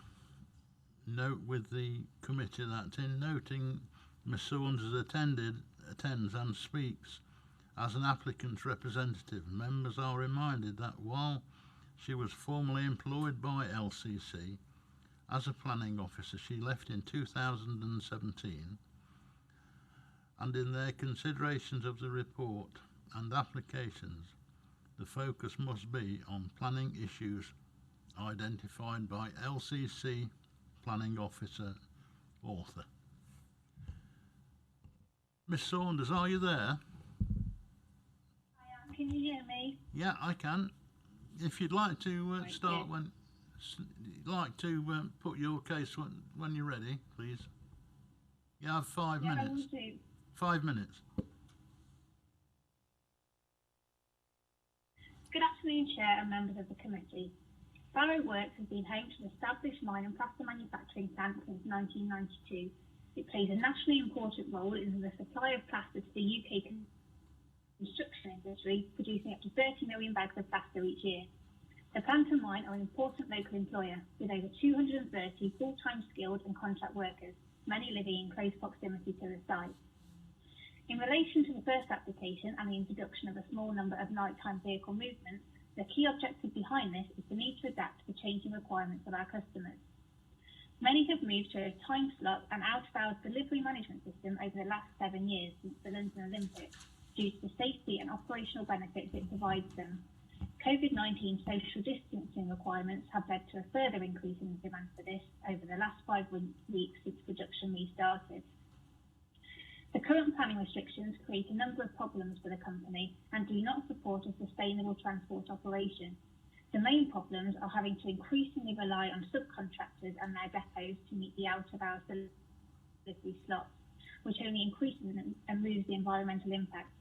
note with the committee that in noting Ms. Saunders attends and speaks as an applicant's representative, members are reminded that while she was formally employed by LCC as a planning officer, she left in 2017, and in their considerations of the report and applications, the focus must be on planning issues identified by LCC planning officer author. Miss Saunders, are you there? I am. Can you hear me? Yeah, I can. If you'd like to start when, put your case when you're ready, please. You have 5 minutes. I will do. 5 minutes. Good afternoon, Chair and members of the committee. Barrow Works has been home to an established mine and plaster manufacturing plant since 1992. It plays a nationally important role in the supply of plaster to the UK construction industry, producing up to 30 million bags of plaster each year. The plant and mine are an important local employer, with over 230 full-time skilled and contract workers, many living in close proximity to the site. In relation to the first application and the introduction of a small number of nighttime vehicle movements, the key objective behind this is the need to adapt to the changing requirements of our customers. Many have moved to a time slot and out-of-hours delivery management system over the last 7 years since the London Olympics, due to the safety and operational benefits it provides them. COVID-19 social distancing requirements have led to a further increase in the demand for this over the last 5 weeks since production restarted. The current planning restrictions create a number of problems for the company and do not support a sustainable transport operation. The main problems are having to increasingly rely on subcontractors and their depots to meet the out-of-hours delivery slots, which only increases and moves the environmental impact.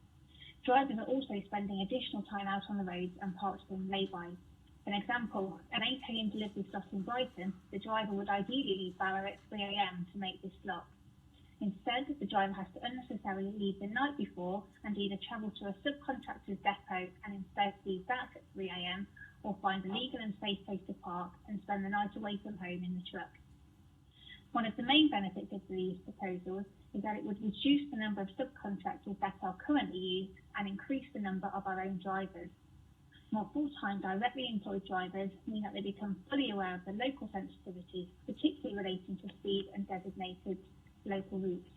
Drivers are also spending additional time out on the roads and parked in lay-bys. For example, an 8 a.m. delivery slot in Brighton, the driver would ideally leave Barrow at 3 a.m. to make this slot. Instead, the driver has to unnecessarily leave the night before and either travel to a subcontractor's depot and instead leave that at 3 a.m. or find a legal and safe place to park and spend the night away from home in the truck. One of the main benefits of these proposals is that it would reduce the number of subcontractors that are currently used and increase the number of our own drivers. More full-time directly employed drivers mean that they become fully aware of the local sensitivities, particularly relating to speed and designated local routes.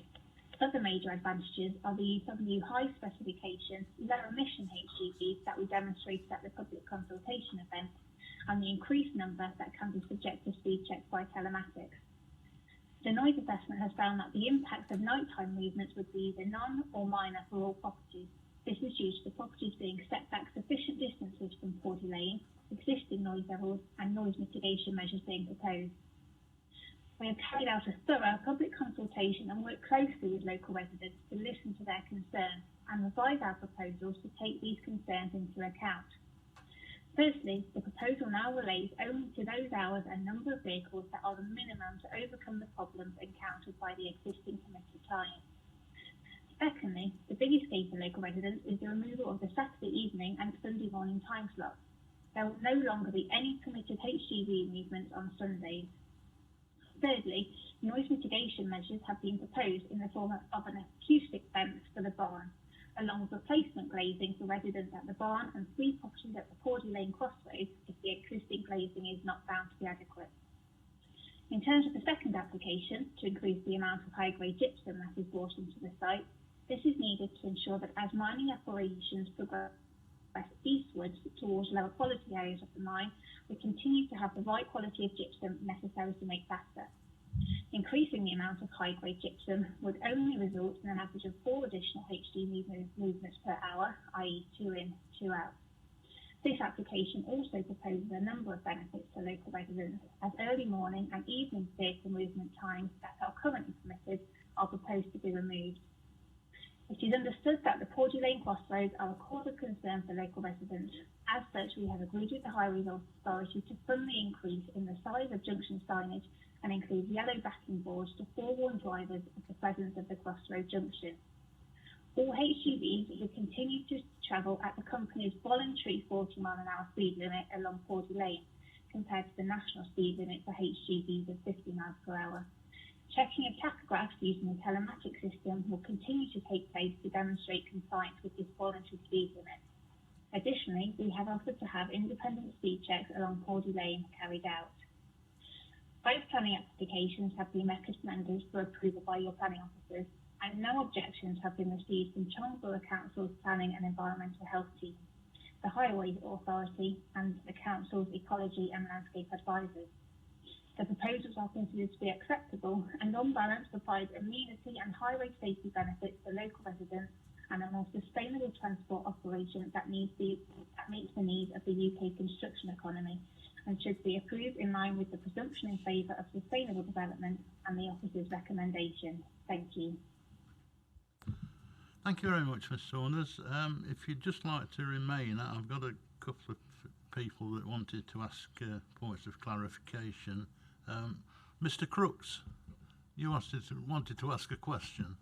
Other major advantages are the use of new high specification, low emission HGVs that we demonstrated at the public consultation event, and the increased number that can be subject to speed checks by telematics. The noise assessment has found that the impact of nighttime movements would be either none or minor for all properties. This is due to the properties being set back sufficient distances from Porty Lane, existing noise levels, and noise mitigation measures being proposed. We have carried out a thorough public consultation and worked closely with local residents to listen to their concerns and revise our proposals to take these concerns into account. Firstly, the proposal now relates only to those hours and number of vehicles that are the minimum to overcome the problems encountered by the existing committed time. Secondly, the biggest gain for local residents is the removal of the Saturday evening and Sunday morning time slots. There will no longer be any permitted HGV movements on Sundays. Thirdly, noise mitigation measures have been proposed in the form of an acoustic fence for the barn, along with replacement glazing for residents at the barn and 3 properties at the Porty Lane crossroads if the existing glazing is not found to be adequate. In terms of the second application, to increase the amount of high-grade gypsum that is brought into the site, this is needed to ensure that as mining operations progress eastwards towards lower quality areas of the mine, we continue to have the right quality of gypsum necessary to make faster. Increasing the amount of high-grade gypsum would only result in an average of 4 additional HGV movements per hour, i.e. 2 in, 2 out. This application also proposes a number of benefits to local residents, as early morning and evening vehicle movement times that are currently permitted are proposed to be removed. It is understood that the Porty Lane crossroads are a cause of concern for local residents. As such, we have agreed with the Highways Authority to fund the increase in the size of junction signage and include yellow backing boards to forewarn drivers of the presence of the crossroad junction. All HGVs will continue to travel at the company's voluntary 40-mile-an-hour speed limit along Porty Lane, compared to the national speed limit for HGVs of 50 miles per hour. Checking of tachographs using the telematics system will continue to take place to demonstrate compliance with this voluntary speed limit. Additionally, we have offered to have independent speed checks along Porty Lane carried out. Both planning applications have been recommended for approval by your planning officers, and no objections have been received from Chelmsford Council's Planning and Environmental Health Team, the Highways Authority, and the Council's Ecology and Landscape Advisors. The proposals are considered to be acceptable and on balance provide amenity and highway safety benefits for local residents and a more sustainable transport operation that meets the needs of the UK construction economy and should be approved in line with the presumption in favour of sustainable development and the officer's recommendation. Thank you. Thank you very much, Ms Saunders. If you'd just like to remain, I've got a couple of people that wanted to ask points of clarification. Mr Crooks, you wanted to ask a question.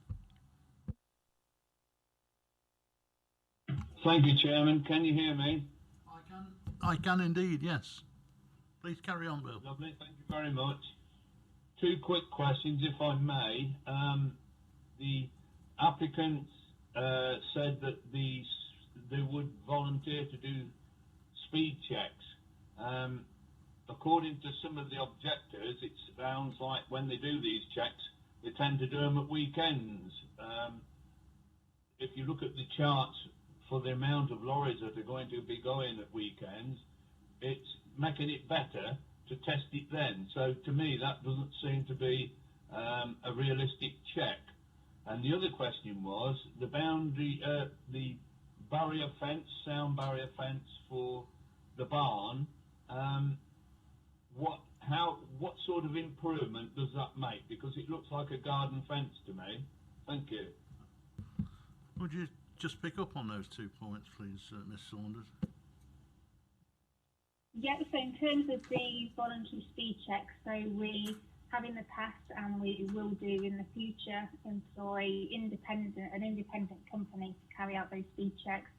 Thank you, Chairman. Can you hear me? I can indeed, yes. Please carry on, Bill. Lovely, thank you very much. 2 quick questions, if I may. The applicants said that they would volunteer to do speed checks. According to some of the objectors, it sounds like when they do these checks, they tend to do them at weekends. If you look at the charts for the amount of lorries that are going to be going at weekends, it's making it better to test it then. So to me, that doesn't seem to be a realistic check. And the other question was the boundary, the barrier fence, sound barrier fence for the barn. What sort of improvement does that make? Because it looks like a garden fence to me. Thank you. Would you just pick up on those 2 points, please, Miss Saunders? Yeah, so in terms of the voluntary speed checks, so we have in the past and we will do in the future employ an independent company to carry out those speed checks,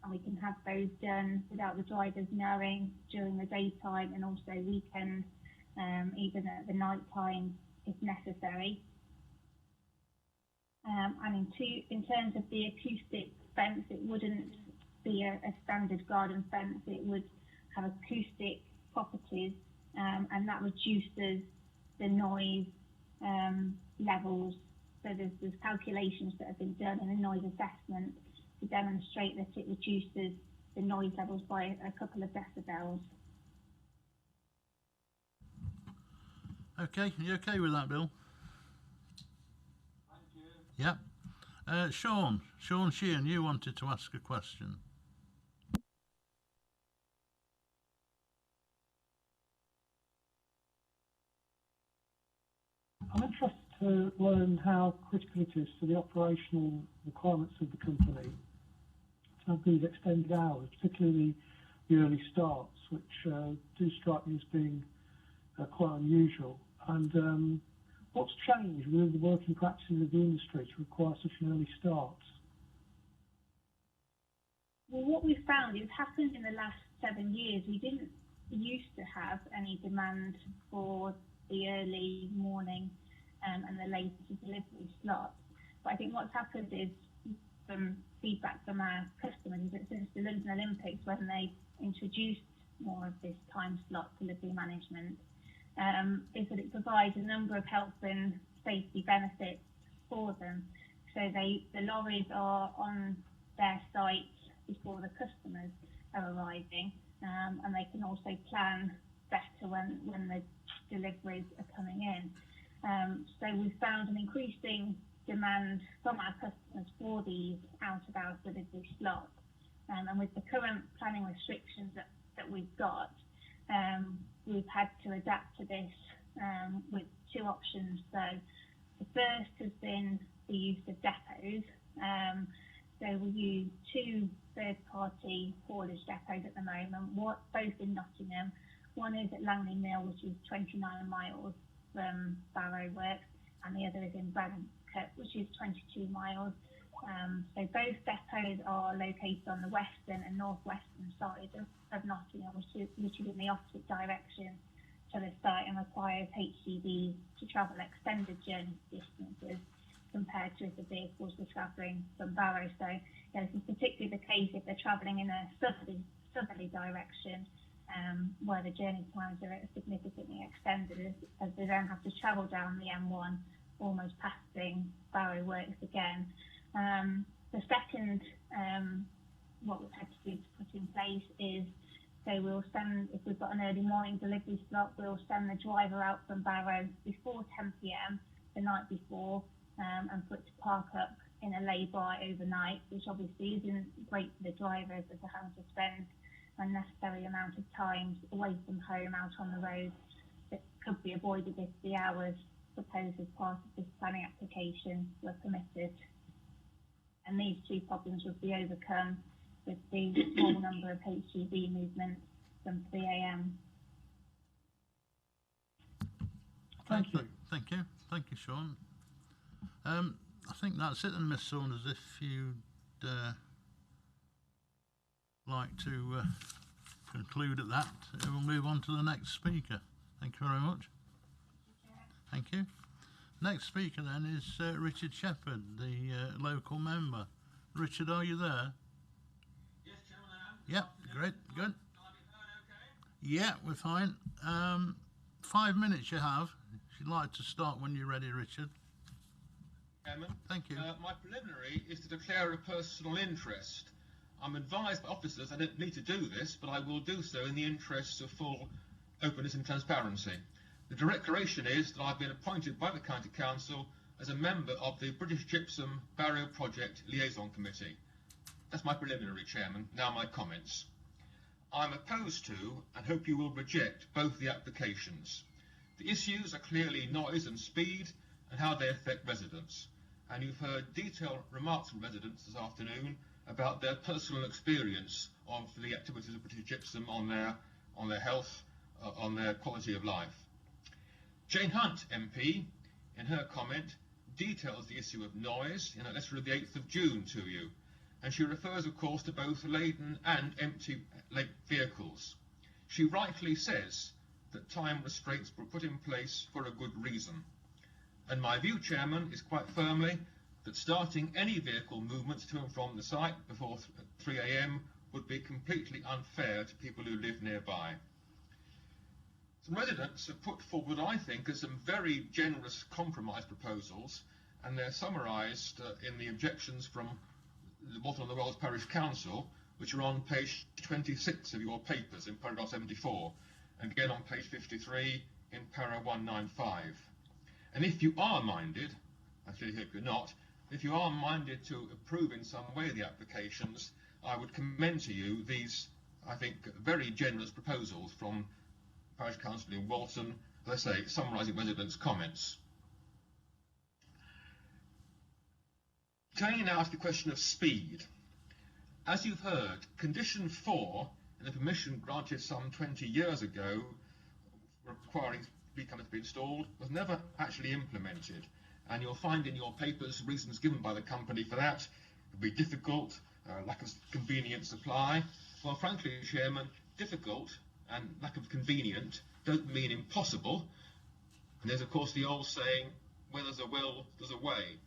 and we can have those done without the drivers knowing during the daytime and also weekend, even at the night time if necessary. And in terms of the acoustic fence, it wouldn't be a standard garden fence. It would have acoustic properties, and that reduces the noise levels. So there's calculations that have been done in a noise assessment to demonstrate that it reduces the noise levels by a couple of decibels. Okay, you okay with that, Bill? Thank you. Yeah. Sean Sheehan, you wanted to ask a question. I'm interested to learn how critical it is to the operational requirements of the company to have these extended hours, particularly the early starts, which do strike me as being quite unusual. And what's changed within the working practices of the industry to require such an early start? Well, what we've found is happened in the last 7 years. We didn't used to have any demand for the early morning and the later delivery slot. But I think what's happened is some feedback from our customers is that since the London Olympics, when they introduced more of this time slot delivery management, is that it provides a number of health and safety benefits for them. So the lorries are on their site before the customers are arriving, and they can also plan better when the deliveries are coming in. So we've found an increasing demand from our customers for these out-of-hours delivery slots. And with the current planning restrictions that we've got, we've had to adapt to this with 2 options. So the first has been the use of depots. So we use 2 third-party haulage depots at the moment, both in Nottingham. One is at Langley Mill, which is 29 miles from Barrow Works, and the other is in Bradford, which is 22 miles. So both depots are located on the western and northwestern side of Nottingham, which is in the opposite direction to the site and requires HGVs to travel extended journey distances compared to if the vehicles were travelling from Barrow. So this is particularly the case if they're travelling in a southerly direction, where the journey times are significantly extended as they don't have to travel down the M1, almost passing Barrow Works again. The second, what we've had to do to put in place is, so we'll send, if we've got an early morning delivery slot, we'll send the driver out from Barrow before 10 p.m. the night before, and for it to park up in a lay-by overnight, which obviously isn't great for the drivers as they're having to spend unnecessary amount of time away from home out on the road that could be avoided if the hours proposed as part of this planning application were permitted. And these 2 problems would be overcome with the small number of HGV movements from 3 a.m. Thank you, Sean. I think that's it then, Miss Saunders. If you'd like to conclude at that, we'll move on to the next speaker. Thank you very much. Thank you. Next speaker then is Richard Shepherd, the local member. Richard, are you there? Yes, Chairman, I am. Yep, great, good. Can I be heard okay? Yeah, we're fine. 5 minutes you have. If you'd like to start when you're ready, Richard. Chairman. Thank you. My preliminary is to declare a personal interest. I'm advised by officers I don't need to do this, but I will do so in the interests of full openness and transparency. The declaration is that I've been appointed by the County Council as a member of the British Gypsum Barrow Project Liaison Committee. That's my preliminary, Chairman. Now my comments. I'm opposed to and hope you will reject both the applications. The issues are clearly noise and speed and how they affect residents. And you've heard detailed remarks from residents this afternoon about their personal experience of the activities of British Gypsum on their health, on their quality of life. Jane Hunt MP, in her comment, details the issue of noise in a letter of the 8th of June to you, and she refers, of course, to both laden and empty vehicles. She rightly says that time restraints were put in place for a good reason. And my view, Chairman, is quite firmly that starting any vehicle movements to and from the site before 3 a.m. would be completely unfair to people who live nearby. Some residents have put forward, I think, some very generous compromise proposals, and they're summarised in the objections from the Walton-on-the-Rolls Parish Council, which are on page 26 of your papers in paragraph 74, and again on page 53 in para 195. And if you are minded, I clearly hope you're not, if you are minded to approve in some way the applications, I would commend to you these, I think, very generous proposals from Parish Council in Walton, as I say, summarising residents' comments. Turning now to the question of speed. As you've heard, condition 4 in the permission granted some 20 years ago requiring speed cameras to be installed was never actually implemented, and you'll find in your papers reasons given by the company for that. It would be difficult, lack of convenient supply. Well, frankly, Chairman, difficult and lack of convenient don't mean impossible, and there's of course the old saying, where there's a will, there's a way.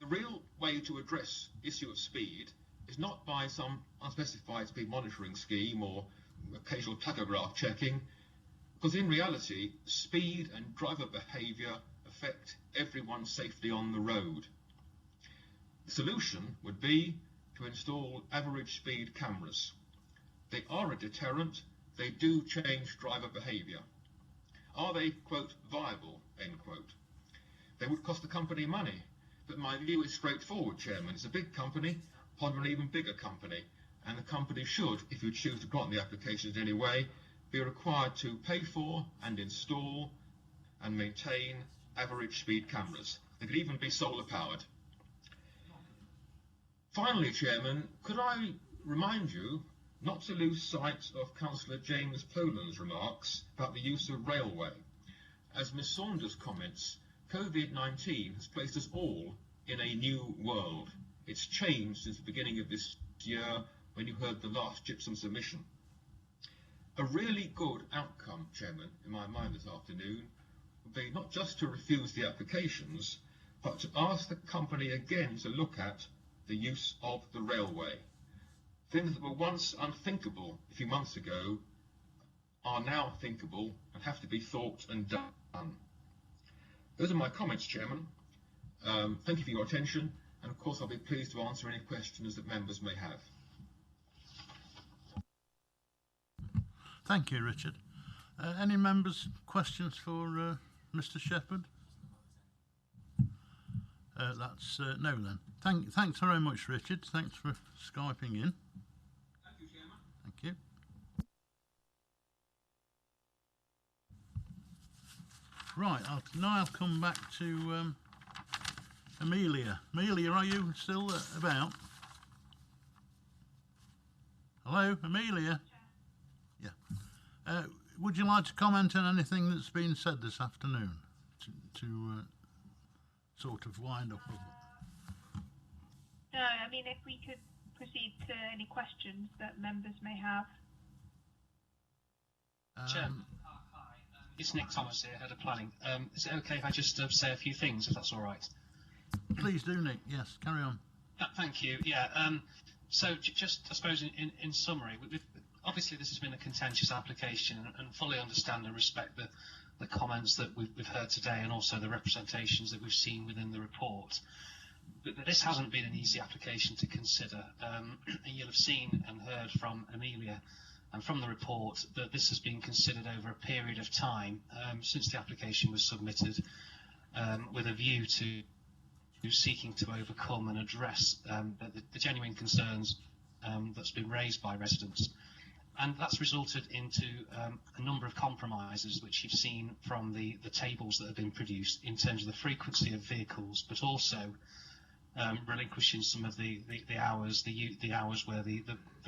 The real way to address the issue of speed is not by some unspecified speed monitoring scheme or occasional tachograph checking, because in reality, speed and driver behaviour affect everyone's safety on the road. The solution would be to install average speed cameras. They are a deterrent, they do change driver behaviour. Are they, quote, viable, end quote? They would cost the company money, but my view is straightforward, Chairman. It's a big company, part of an even bigger company, and the company should, if you choose to grant the applications in any way, be required to pay for and install and maintain average speed cameras. They could even be solar powered. Finally, Chairman, could I remind you not to lose sight of Councillor James Poland's remarks about the use of railway. As Ms Saunders comments, COVID-19 has placed us all in a new world. It's changed since the beginning of this year when you heard the last gypsum submission. A really good outcome, Chairman, in my mind this afternoon, would be not just to refuse the applications, but to ask the company again to look at the use of the railway. Things that were once unthinkable a few months ago are now thinkable and have to be thought and done. Those are my comments, Chairman. Thank you for your attention, and of course I'll be pleased to answer any questions that members may have. Thank you, Richard. Any members' questions for Mr. Shepherd? That's no then. Thanks very much, Richard. Thanks for Skyping in. Thank you, Chairman. Thank you. Right, I'll come back to Amelia. Amelia, are you still about? Hello, Amelia? Yeah. Would you like to comment on anything that's been said this afternoon to sort of wind up? No, I mean, if we could proceed to any questions that members may have. Chairman, hi. It's Nick Thomas here, Head of Planning. Is it okay if I just say a few things, if that's all right? Please do, Nick. Yes, carry on. Thank you. Yeah. So just, I suppose, in summary, obviously this has been a contentious application, and fully understand and respect the comments that we've heard today, and also the representations that we've seen within the report. But this hasn't been an easy application to consider. And you'll have seen and heard from Amelia and from the report that this has been considered over a period of time since the application was submitted, with a view to seeking to overcome and address the genuine concerns that's been raised by residents. And that's resulted into a number of compromises, which you've seen from the tables that have been produced in terms of the frequency of vehicles, but also relinquishing some of the hours, the hours where the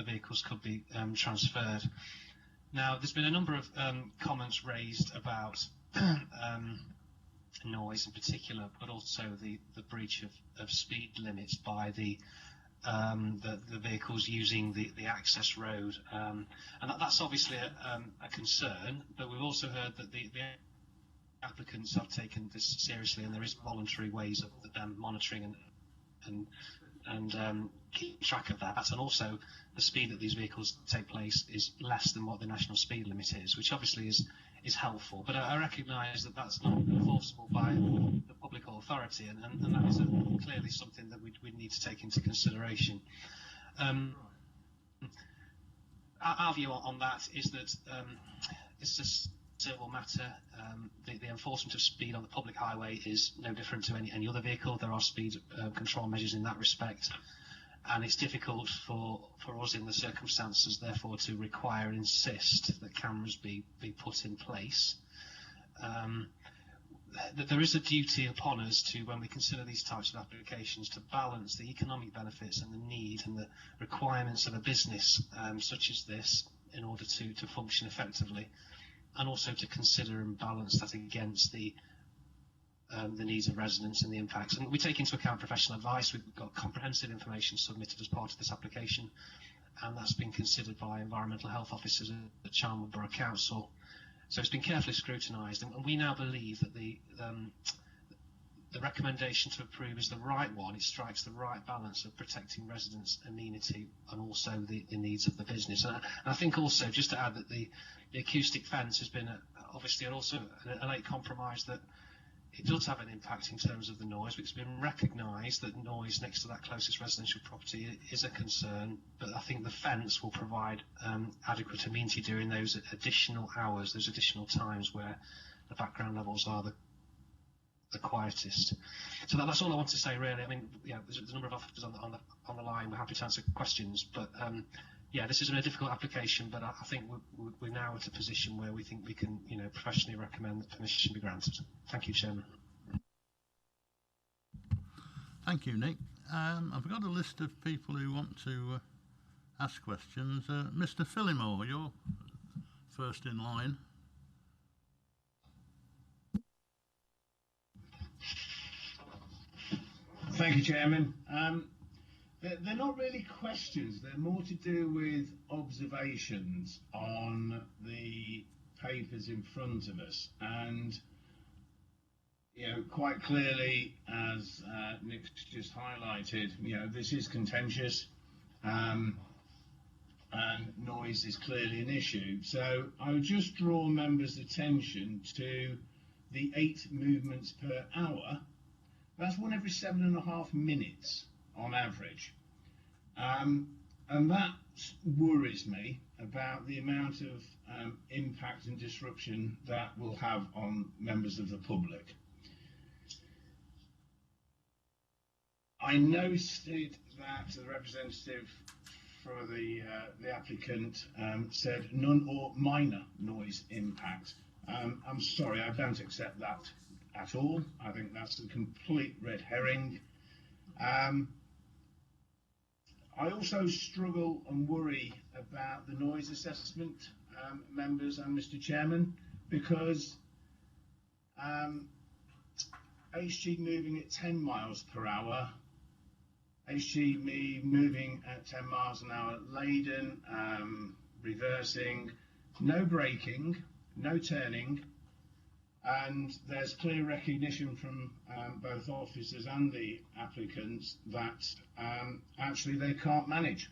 vehicles could be transferred. Now, there's been a number of comments raised about noise in particular, but also the breach of speed limits by the vehicles using the access road, and that's obviously a concern. But we've also heard that the applicants have taken this seriously, and there is voluntary ways of them monitoring and keep track of that. And also, the speed that these vehicles take place is less than what the national speed limit is, which obviously is helpful. But I recognise that that's not enforceable by the public authority, and that is clearly something that we need to take into consideration. Our view on that is that it's a civil matter. The enforcement of speed on the public highway is no different to any other vehicle. There are speed control measures in that respect, and it's difficult for us in the circumstances, therefore, to require and insist that cameras be put in place. That there is a duty upon us to, when we consider these types of applications, to balance the economic benefits and the need and the requirements of a business such as this in order to function effectively, and also to consider and balance that against the needs of residents and the impacts. And we take into account professional advice. We've got comprehensive information submitted as part of this application, and that's been considered by environmental health officers at Charnwood Borough Council. So it's been carefully scrutinised, and we now believe that the recommendation to approve is the right one. It strikes the right balance of protecting residents' amenity and also the needs of the business. And I think also, just to add, that the acoustic fence has been obviously also a late compromise, that it does have an impact in terms of the noise. It's been recognised that noise next to that closest residential property is a concern, but I think the fence will provide adequate amenity during those additional hours, those additional times where the background levels are the quietest. So that's all I want to say, really. I mean, yeah, there's a number of officers on the line. We're happy to answer questions, but yeah, this is a difficult application, but I think we're now at a position where we think we can, professionally recommend that permission be granted. Thank you, Chairman. Thank you, Nick. I've got a list of people who want to ask questions. Mr. Phillimore, you're first in line. Thank you, Chairman. They're not really questions. They're more to do with observations on the papers in front of us. And, quite clearly, as Nick's just highlighted, this is contentious, and noise is clearly an issue. So I would just draw members' attention to the 8 movements per hour. That's 1 every 7.5 minutes on average. And that worries me about the amount of impact and disruption that will have on members of the public. I noted that the representative for the applicant said none or minor noise impact. I'm sorry, I don't accept that at all. I think that's a complete red herring. I also struggle and worry about the noise assessment, members and Mr. Chairman, because HG moving at 10 miles per hour, HG moving at 10 miles an hour laden, reversing, no braking, no turning, and there's clear recognition from both officers and the applicants that actually they can't manage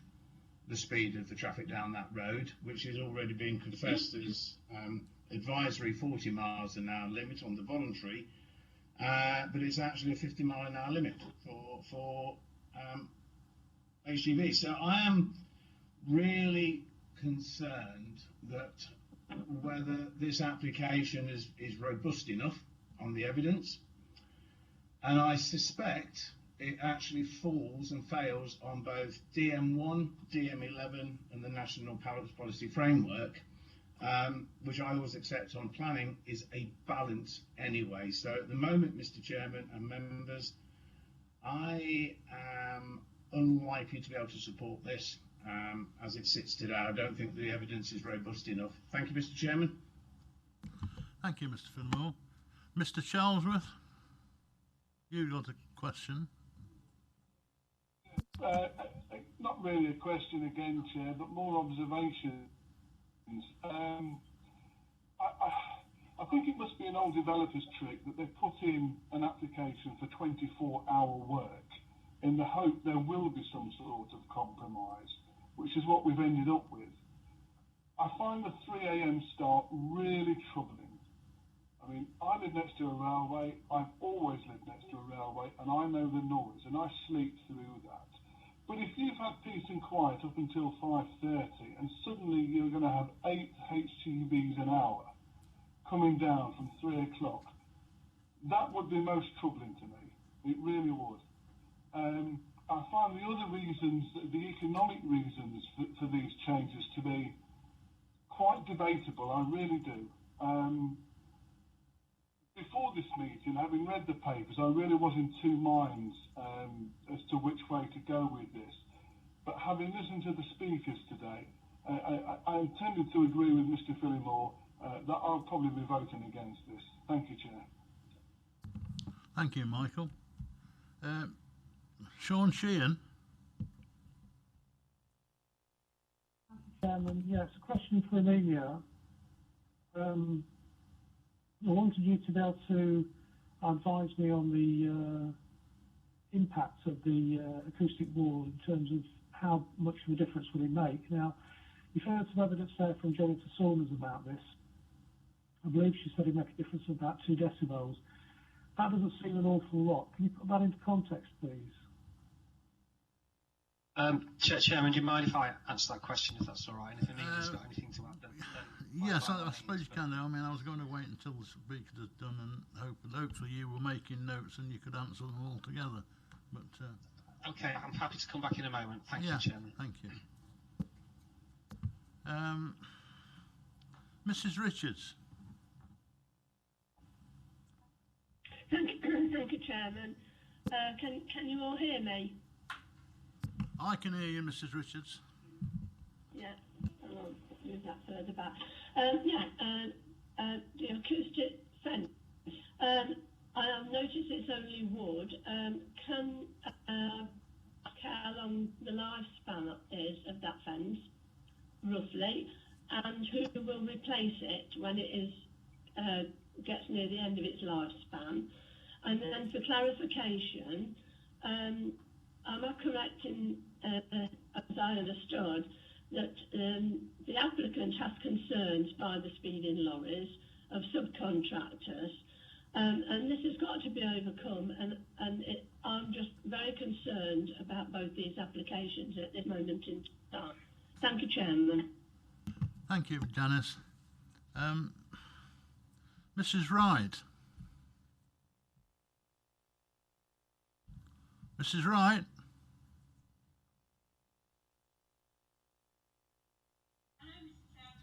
the speed of the traffic down that road, which is already being confessed as advisory 40 miles an hour limit on the voluntary, but it's actually a 50 mile an hour limit for HGV. So I am really concerned that whether this application is robust enough on the evidence, And I suspect it actually falls and fails on both DM1, DM11 and the National Policy Framework, which I always accept on planning is a balance anyway. So at the moment, Mr. Chairman and members, I am unlikely to be able to support this as it sits today. I don't think the evidence is robust enough. Thank you, Mr. Chairman. Thank you, Mr. Finnemore. Mr. Charlesworth, you got a question? Not really a question again, Chair, but more observations. I think it must be an old developer's trick that they've put in an application for 24-hour work in the hope there will be some sort of compromise, which is what we've ended up with. I find the 3 a.m. start really troubling. I mean, I live next to a railway, I've always lived next to a railway, and I know the noise, and I sleep through that. But if you've had peace and quiet up until 5:30, and suddenly you're going to have 8 HGVs an hour coming down from 3 o'clock, that would be most troubling to me. It really would. I find the other reasons, the economic reasons for these changes to be quite debatable, I really do. Before this meeting, having read the papers, I really was in two minds as to which way to go with this. But having listened to the speakers today, I intended to agree with Mr. Finnemore that I'll probably be voting against this. Thank you, Chair. Thank you, Michael. Sean Sheehan. Chairman, yes, a question for Amelia. I wanted you to be able to advise me on the impact of the acoustic wall in terms of how much of a difference will it make. Now, you've heard some evidence there from Jennifer Saunders about this. I believe she said it make a difference of about 2 decibels. That doesn't seem an awful lot. Can you put that into context, please? Chairman, do you mind if I answer that question, if that's all right? And if Amelia's got anything to add, then yes, I suppose you can do. I mean, I was going to wait until the speakers had done, and hopefully you were making notes and you could answer them all together. But okay, I'm happy to come back in a moment. Thank you, Chairman. Thank you. Mrs. Richards. Thank you, Chairman. Can you all hear me? I can hear you, Mrs. Richards. Yeah, I'll move that further back. The acoustic fence. I have noticed it's only wood. Can ask how long the lifespan is of that fence, roughly, and who will replace it when it is gets near the end of its lifespan? And then for clarification, am I correct in, as I understood, that the applicant has concerns by the speeding lorries of subcontractors, and this has got to be overcome, and I'm just very concerned about both these applications at this moment in time. Thank you, Chairman. Thank you, Janice. Mrs. Wright. Mrs. Wright.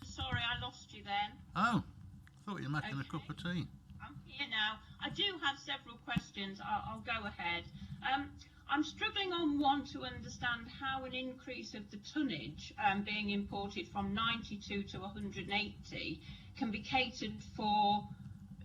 Sorry, I lost you then. Oh, I thought you were making a cup of tea. I'm here now. I do have several questions. I'll go ahead. I'm struggling on one to understand how an increase of the tonnage being imported from 92 to 180 can be catered for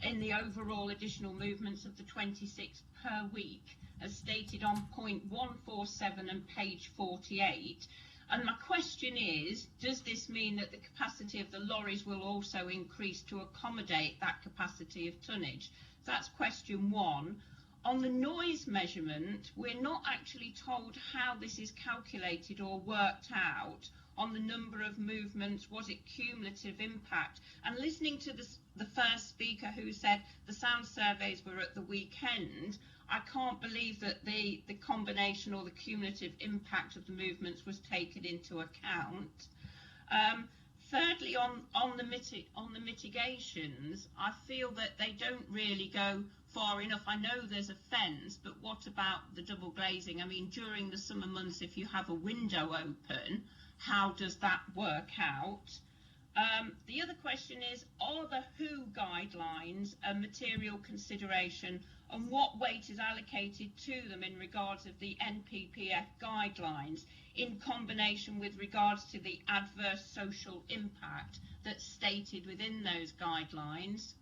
in the overall additional movements of the 26 per week, as stated on point 147 and page 48. And my question is, does this mean that the capacity of the lorries will also increase to accommodate that capacity of tonnage? That's question one. On the noise measurement, we're not actually told how this is calculated or worked out on the number of movements. Was it cumulative impact? And listening to the first speaker who said the sound surveys were at the weekend, I can't believe that the combination or the cumulative impact of the movements was taken into account. Thirdly, on the mitigations, I feel that they don't really go far enough? I know there's a fence, but what about the double glazing? I mean, during the summer months, if you have a window open, how does that work out? The other question is, are the WHO guidelines a material consideration, and what weight is allocated to them in regards of the NPPF guidelines in combination with regards to the adverse social impact that's stated within those guidelines?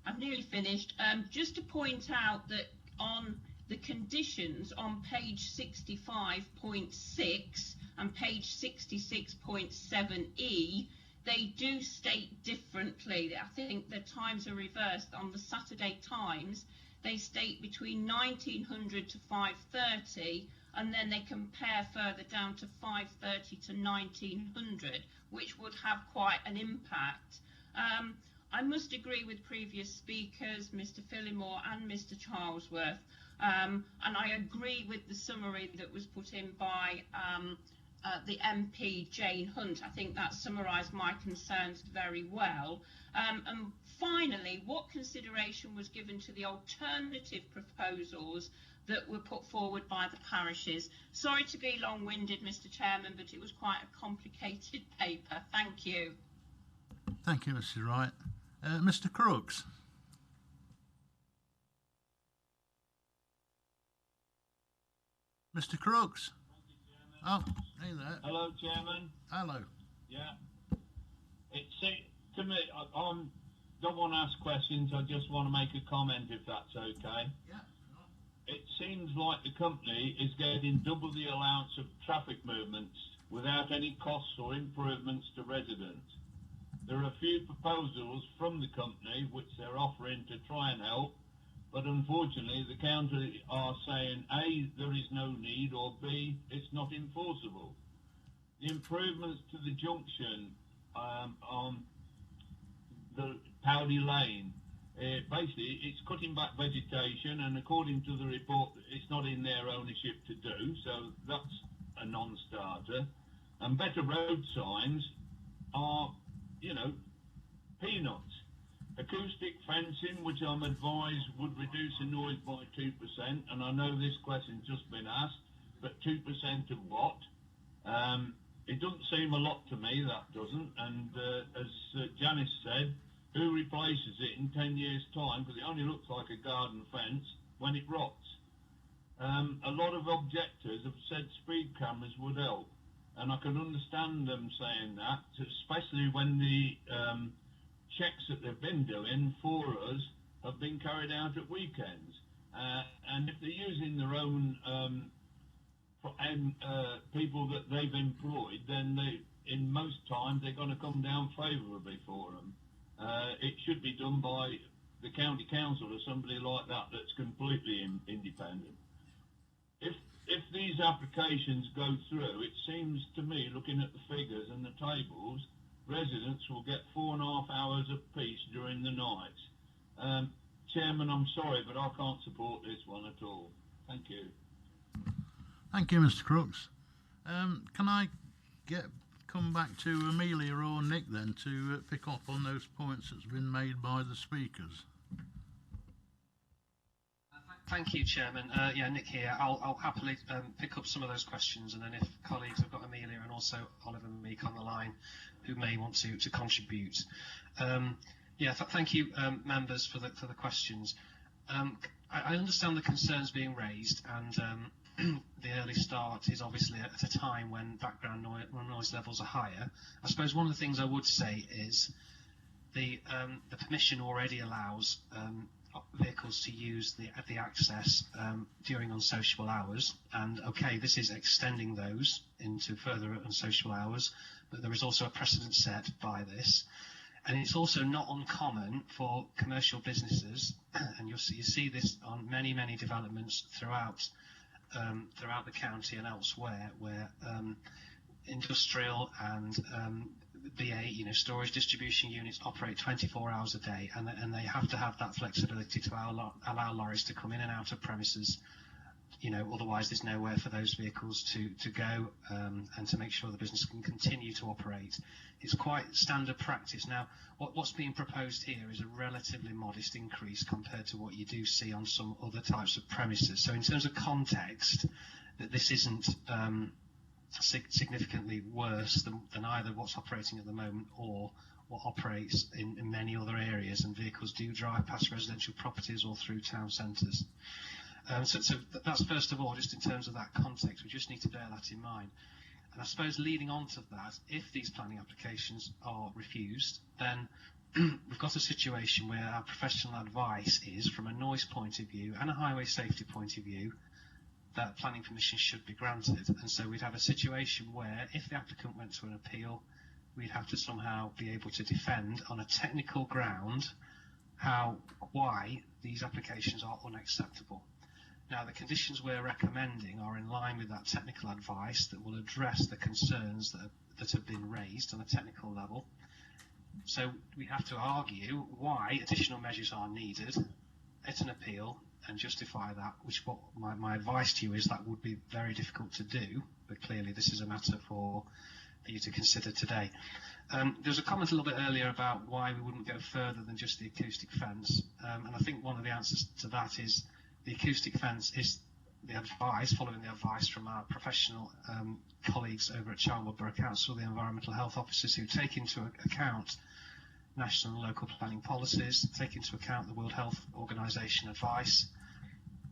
I've nearly finished. Just to point out that on the conditions on page 65.6 and page 66.7e, they do state differently. I think the times are reversed. On the Saturday Times, they state between 1900 to 5:30, and then they compare further down to 5:30 to 1900, which would have quite an impact. I must agree with previous speakers, Mr. Phillimore and Mr. Charlesworth, and I agree with the summary that was put in by the MP Jane Hunt. I think that summarised my concerns very well. And finally, what consideration was given to the alternative proposals that were put forward by the parishes? Sorry to be long-winded, Mr. Chairman, but it was quite a complicated paper. Thank you. Thank you, Mr. Wright. Mr. Crooks. Mr. Crooks. Oh, hey there. Hello, Chairman. Hello. Yeah. To me, I don't want to ask questions. I just want to make a comment, if that's okay. Yeah. It seems like the company is getting double the allowance of traffic movements without any costs or improvements to residents. There are a few proposals from the company which they're offering to try and help, but unfortunately the county are saying A, there is no need, or B, it's not enforceable. The improvements to the junction on the Powdy Lane, basically it's cutting back vegetation, and according to the report it's not in their ownership to do, so that's a non-starter. And better road signs are, peanuts. Acoustic fencing, which I'm advised would reduce the noise by 2%, and I know this question's just been asked, but 2% of what? It doesn't seem a lot to me, that doesn't, and as Janice said, who replaces it in 10 years' time, because it only looks like a garden fence when it rots. A lot of objectors have said speed cameras would help, and I can understand them saying that, especially when the checks that they've been doing for us have been carried out at weekends. And if they're using their own people that they've employed, then in most times they're going to come down favourably for them. It should be done by the county council or somebody like that that's completely independent. If these applications go through, it seems to me, looking at the figures and the tables, residents will get 4.5 hours apiece during the nights. Chairman, I'm sorry, but I can't support this one at all. Thank you. Thank you, Mr. Crooks. Can I come back to Amelia or Nick then to pick up on those points that's been made by the speakers? Thank you, Chairman. Yeah, Nick here. I'll happily pick up some of those questions, and then if colleagues have got Amelia and also Oliver and Meek on the line who may want to contribute. Thank you, members, for the questions. I understand the concerns being raised, and the early start is obviously at a time when background noise levels are higher. I suppose one of the things I would say is the permission already allows vehicles to use the access during unsociable hours, and this is extending those into further unsociable hours, but there is also a precedent set by this, and it's also not uncommon for commercial businesses, and you see this on many developments throughout the county and elsewhere, where industrial and BA, storage distribution units operate 24 hours a day, and they have to have that flexibility to allow lorries to come in and out of premises otherwise there's nowhere for those vehicles to go, and to make sure the business can continue to operate. It's quite standard practice. Now, what's being proposed here is a relatively modest increase compared to what you do see on some other types of premises. So in terms of context, that this isn't significantly worse than either what's operating at the moment or what operates in many other areas, and vehicles do drive past residential properties or through town centres. So that's first of all, just in terms of that context, we just need to bear that in mind. And I suppose leading on to that, if these planning applications are refused, then we've got a situation where our professional advice is, from a noise point of view and a highway safety point of view, that planning permission should be granted. And so we'd have a situation where, if the applicant went to an appeal, we'd have to somehow be able to defend on a technical ground why these applications are unacceptable. Now, the conditions we're recommending are in line with that technical advice that will address the concerns that have been raised on a technical level. So we have to argue why additional measures are needed at an appeal and justify that, which what my advice to you is that would be very difficult to do, but clearly this is a matter for you to consider today. There was a comment a little bit earlier about why we wouldn't go further than just the acoustic fence, and I think one of the answers to that is the acoustic fence is the advice, following the advice from our professional colleagues over at Charnwood Borough Council, the environmental health officers, who take into account national and local planning policies, take into account the World Health Organization advice.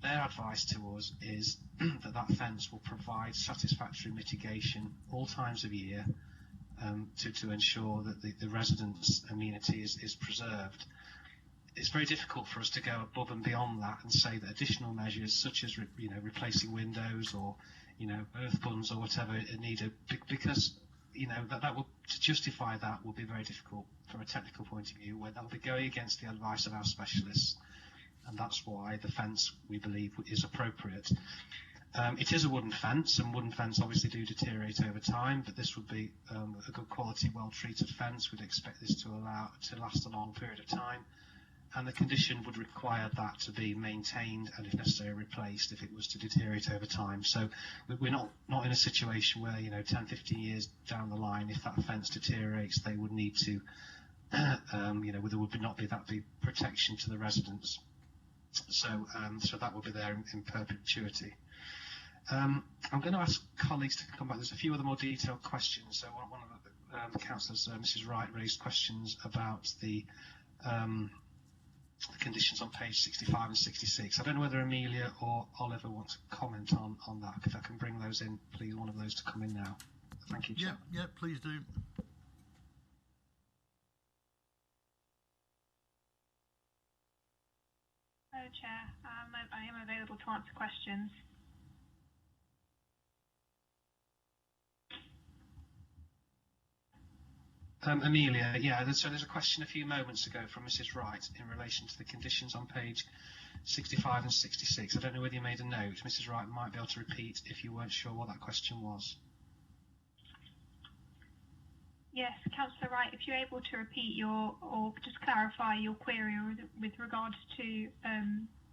Their advice to us is that fence will provide satisfactory mitigation all times of year, to ensure that the residents' amenity is preserved. It's very difficult for us to go above and beyond that and say that additional measures, such as replacing windows or earth bunds or whatever are needed, because that will, to justify that will be very difficult from a technical point of view, where that will be going against the advice of our specialists, and that's why the fence, we believe, is appropriate. It is a wooden fence, and wooden fence obviously do deteriorate over time, but this would be a good quality, well-treated fence. We'd expect this to last a long period of time, and the condition would require that to be maintained and, if necessary, replaced if it was to deteriorate over time. So we're not in a situation where 10, 15 years down the line, if that fence deteriorates, they would need to there would not be protection to the residents. So that will be there in perpetuity. I'm going to ask colleagues to come back. There's a few other more detailed questions. So one of the councillors, Mrs. Wright, raised questions about the conditions on page 65 and 66. I don't know whether Amelia or Oliver want to comment on that. If I can bring those in, please, one of those to come in now. Thank you, Chair. Yeah, please do. Hello, Chair. I am available to answer questions. Amelia, yeah, there's a question a few moments ago from Mrs. Wright in relation to the conditions on page 65 and 66. I don't know whether you made a note. Mrs. Wright might be able to repeat if you weren't sure what that question was. Yes, Councillor Wright, if you're able to repeat or just clarify your query with regards to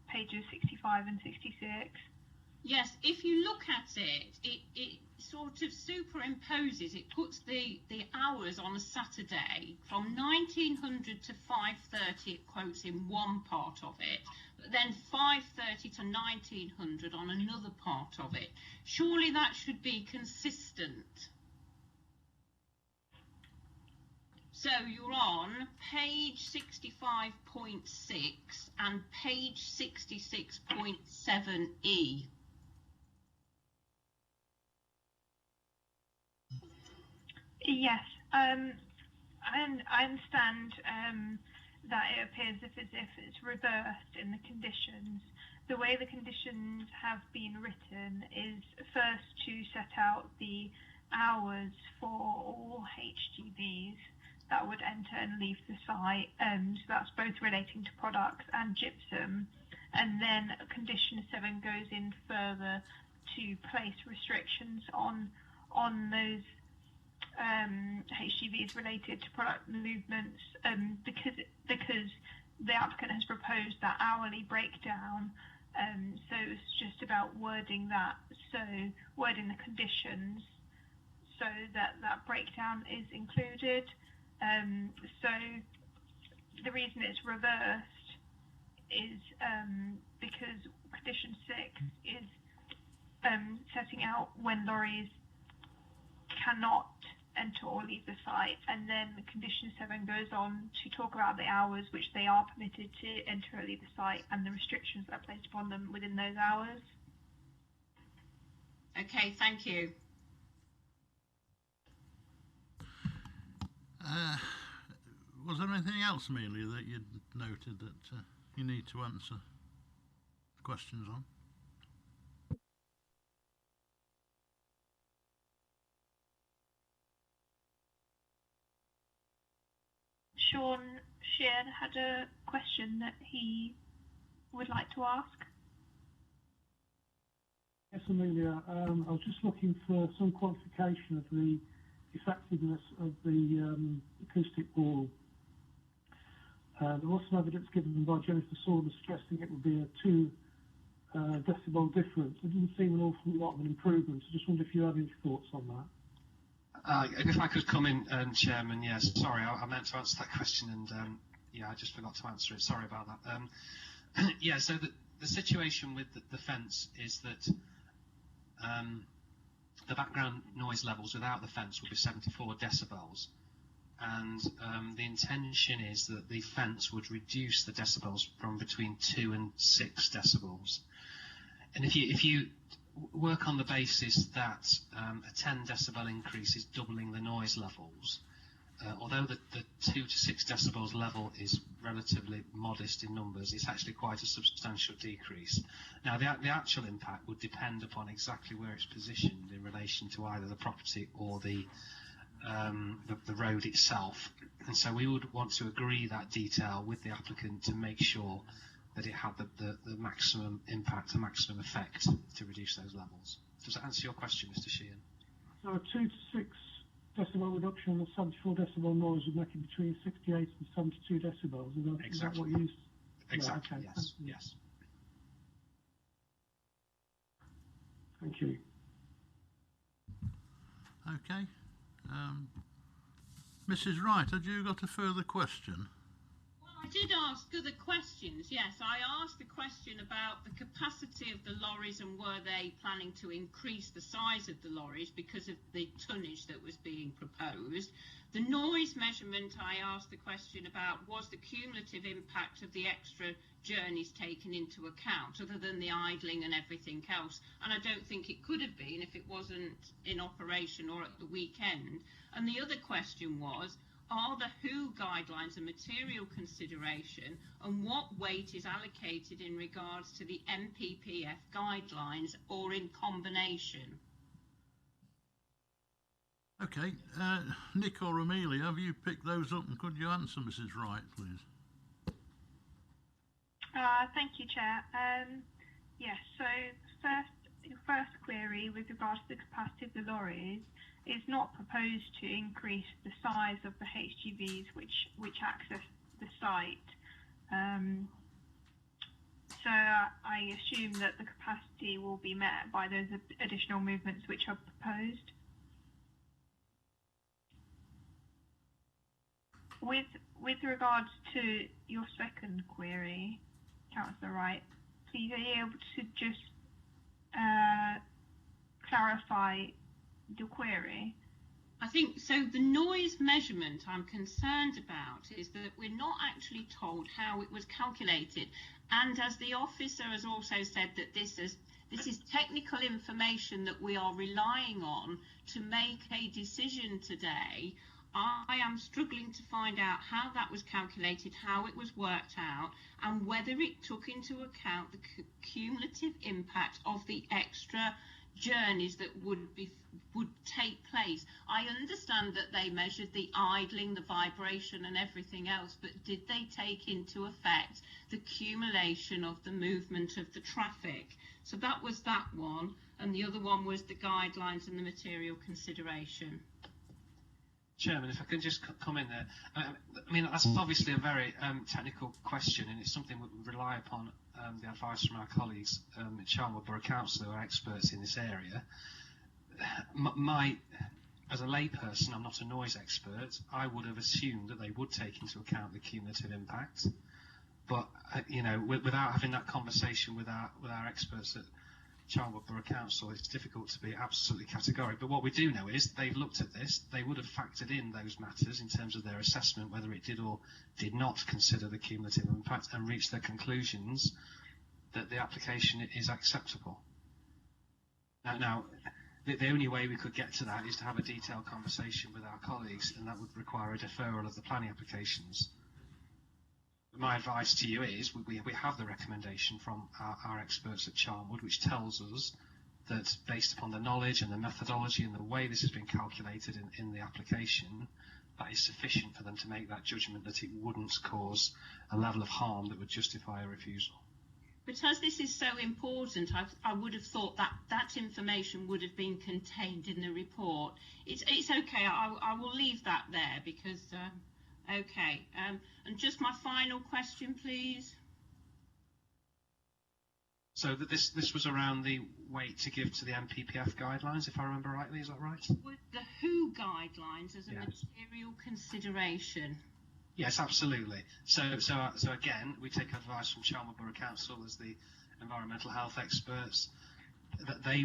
pages 65 and 66. Yes, if you look at it sort of superimposes, it puts the hours on a Saturday from 1900 to 5:30, it quotes in one part of it, but then 5:30 to 1900 on another part of it. Surely that should be consistent. So you're on page 65.6 and page 66.7E. Yes, I understand that it appears as if it's reversed in the conditions. The way the conditions have been written is first to set out the hours for all HGVs that would enter and leave the site, and that's both relating to products and gypsum. And then condition 7 goes in further to place restrictions on those HGVs related to product movements, because the applicant has proposed that hourly breakdown, so it's just about wording that, so wording the conditions so that that breakdown is included. So the reason it's reversed is because condition 6 is setting out when lorries cannot enter or leave the site, and then condition 7 goes on to talk about the hours which they are permitted to enter or leave the site and the restrictions that are placed upon them within those hours. Okay, thank you. Was there anything else, Amelia, that you'd noted that you need to answer questions on? Sean Sheehan had a question that he would like to ask. Yes, Amelia. I was just looking for some quantification of the effectiveness of the acoustic wall. There was some evidence given by Jennifer Saunders suggesting it would be a 2 decibel difference. It didn't seem an awful lot of an improvement. I just wonder if you have any thoughts on that. If I could come in, Chairman, yes. Sorry, I meant to answer that question, and yeah, I just forgot to answer it. Sorry about that. Yeah, so the situation with the fence is that the background noise levels without the fence will be 74 decibels, and the intention is that the fence would reduce the decibels from between 2 and 6 decibels. And if you work on the basis that a 10 decibel increase is doubling the noise levels, although the 2 to 6 decibels level is relatively modest in numbers, it's actually quite a substantial decrease. Now, the actual impact would depend upon exactly where it's positioned in relation to either the property or the road itself. And so we would want to agree that detail with the applicant to make sure that it had the maximum impact, the maximum effect to reduce those levels. Does that answer your question, Mr. Sheehan? So a 2 to 6 decibel reduction of 74 decibel noise would make it between 68 and 72 decibels. Is that what you used? Exactly, Yeah, okay. yes. Thank you. Okay. Mrs. Wright, had you got a further question? I did ask other questions, yes. I asked a question about the capacity of the lorries and were they planning to increase the size of the lorries because of the tonnage that was being proposed. The noise measurement, I asked the question about, was the cumulative impact of the extra journeys taken into account other than the idling and everything else, and I don't think it could have been if it wasn't in operation or at the weekend. And the other question was, are the WHO guidelines a material consideration, and what weight is allocated in regards to the MPPF guidelines or in combination? Okay, Nick or Amelia, have you picked those up, and could you answer Mrs. Wright, please? Thank you, Chair. Yes, so your first query with regards to the capacity of the lorries is not proposed to increase the size of the HGVs which access the site. So I assume that the capacity will be met by those additional movements which are proposed. With regards to your second query, Councillor Wright, please are you able to just clarify the query? I think so. The noise measurement I'm concerned about is that we're not actually told how it was calculated, and as the officer has also said, that this is technical information that we are relying on to make a decision today. I am struggling to find out how that was calculated, how it was worked out, and whether it took into account the cumulative impact of the extra journeys that would take place. I understand that they measured the idling, the vibration and everything else, but did they take into effect the accumulation of the movement of the traffic? So that was that one, and the other one was the guidelines and the material consideration. Chairman, if I can just come in there. I mean, that's obviously a very technical question, and it's something we rely upon the advice from our colleagues at Charnwood Borough Council, who are experts in this area, as a layperson, I'm not a noise expert, I would have assumed that they would take into account the cumulative impact. But without having that conversation with our experts at Charnwood Borough Council, it's difficult to be absolutely categorical. But what we do know is they've looked at this, they would have factored in those matters in terms of their assessment, whether it did or did not consider the cumulative impact, and reached their conclusions that the application is acceptable. Now, the only way we could get to that is to have a detailed conversation with our colleagues, and that would require a deferral of the planning applications. My advice to you is we have the recommendation from our experts at Charnwood, which tells us that based upon the knowledge and the methodology and the way this has been calculated in the application, that is sufficient for them to make that judgment that it wouldn't cause a level of harm that would justify a refusal. But as this is so important, I would have thought that information would have been contained in the report. It's okay, I will leave that there because... Okay, and just my final question, please. So that this was around the weight to give to the MPPF guidelines, if I remember rightly, is that right? With the WHO guidelines as a material consideration. Yes, absolutely. So again, we take advice from Charnwood Borough Council as the environmental health experts, that they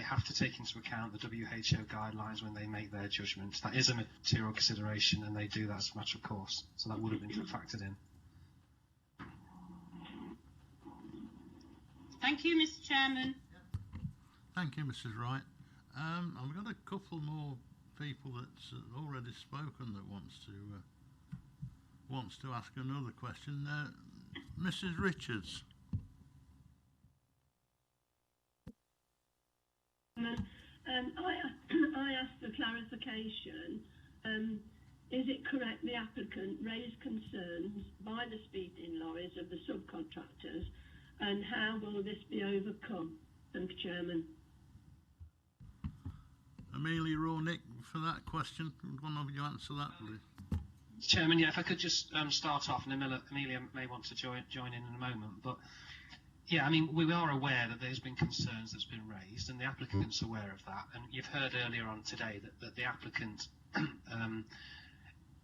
have to take into account the WHO guidelines when they make their judgments. That is a material consideration, and they do that as a matter of course. So that would have been factored in. Thank you, Mr. Chairman. Thank you, Mrs. Wright. I've got a couple more people that's already spoken that wants to ask another question. Mrs. Richards. I asked for clarification. Is it correct the applicant raised concerns by the speeding lorries of the subcontractors, and how will this be overcome? Thank you, Chairman. Amelia Rornick, for that question, would one of you answer that, please? Chairman, yeah, if I could just start off, and Amelia may want to join in a moment, but yeah, I mean, we are aware that there's been concerns that's been raised, and the applicant's aware of that. And you've heard earlier on today that the applicant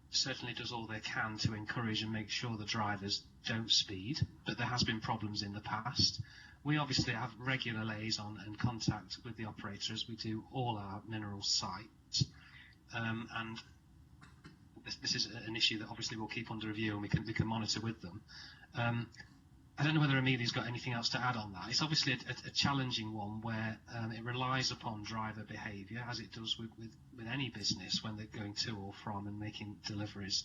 certainly does all they can to encourage and make sure the drivers don't speed, but there has been problems in the past. We obviously have regular liaison and contact with the operator as we do all our mineral sites, and this is an issue that obviously we'll keep under review, and we can monitor with them. I don't know whether Amelia's got anything else to add on that. It's obviously a challenging one where it relies upon driver behaviour, as it does with any business when they're going to or from and making deliveries.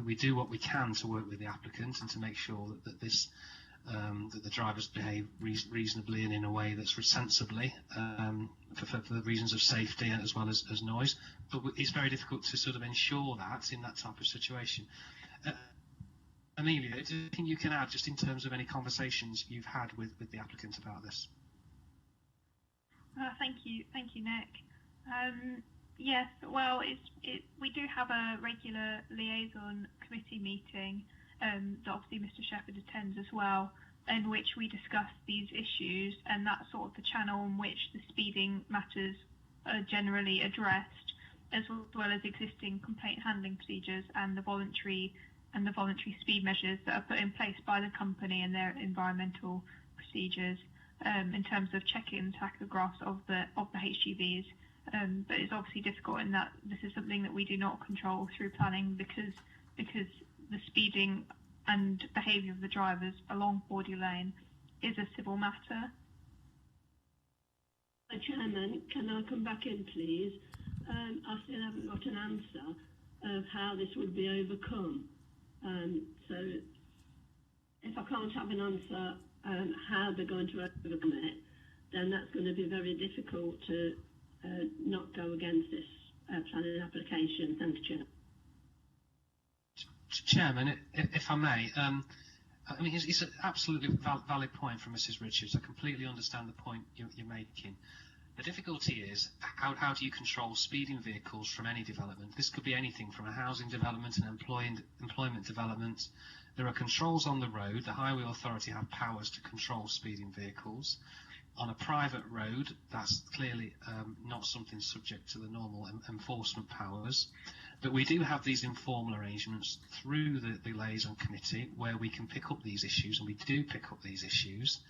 We do what we can to work with the applicant and to make sure that the drivers behave reasonably and in a way that's sensibly for the reasons of safety as well as noise. But it's very difficult to sort of ensure that in that type of situation. Amelia, do you think you can add just in terms of any conversations you've had with the applicant about this? Thank you, Nick. Yes, well, we do have a regular liaison committee meeting that obviously Mr. Shepherd attends as well, in which we discuss these issues, and that's sort of the channel in which the speeding matters are generally addressed, as well as existing complaint handling procedures and the voluntary speed measures that are put in place by the company and their environmental procedures in terms of check-in tachographs of the HGVs. But it's obviously difficult in that this is something that we do not control through planning because the speeding and behaviour of the drivers along Bordy Lane is a civil matter. Chairman, can I come back in, please? I still haven't got an answer of how this would be overcome. So if I can't have an answer how they're going to overcome it, then that's going to be very difficult to not go against this planning application. Thank you, Chairman, if I may, I mean, it's an absolutely valid point from Mrs. Richards. I completely understand the point you're making. The difficulty is how do you control speeding vehicles from any development? This could be anything from a housing development, an employment development. There are controls on the road. The Highway Authority have powers to control speeding vehicles. On a private road, that's clearly not something subject to the normal enforcement powers. But we do have these informal arrangements through the liaison committee where we can pick up these issues, and we do pick up these issues.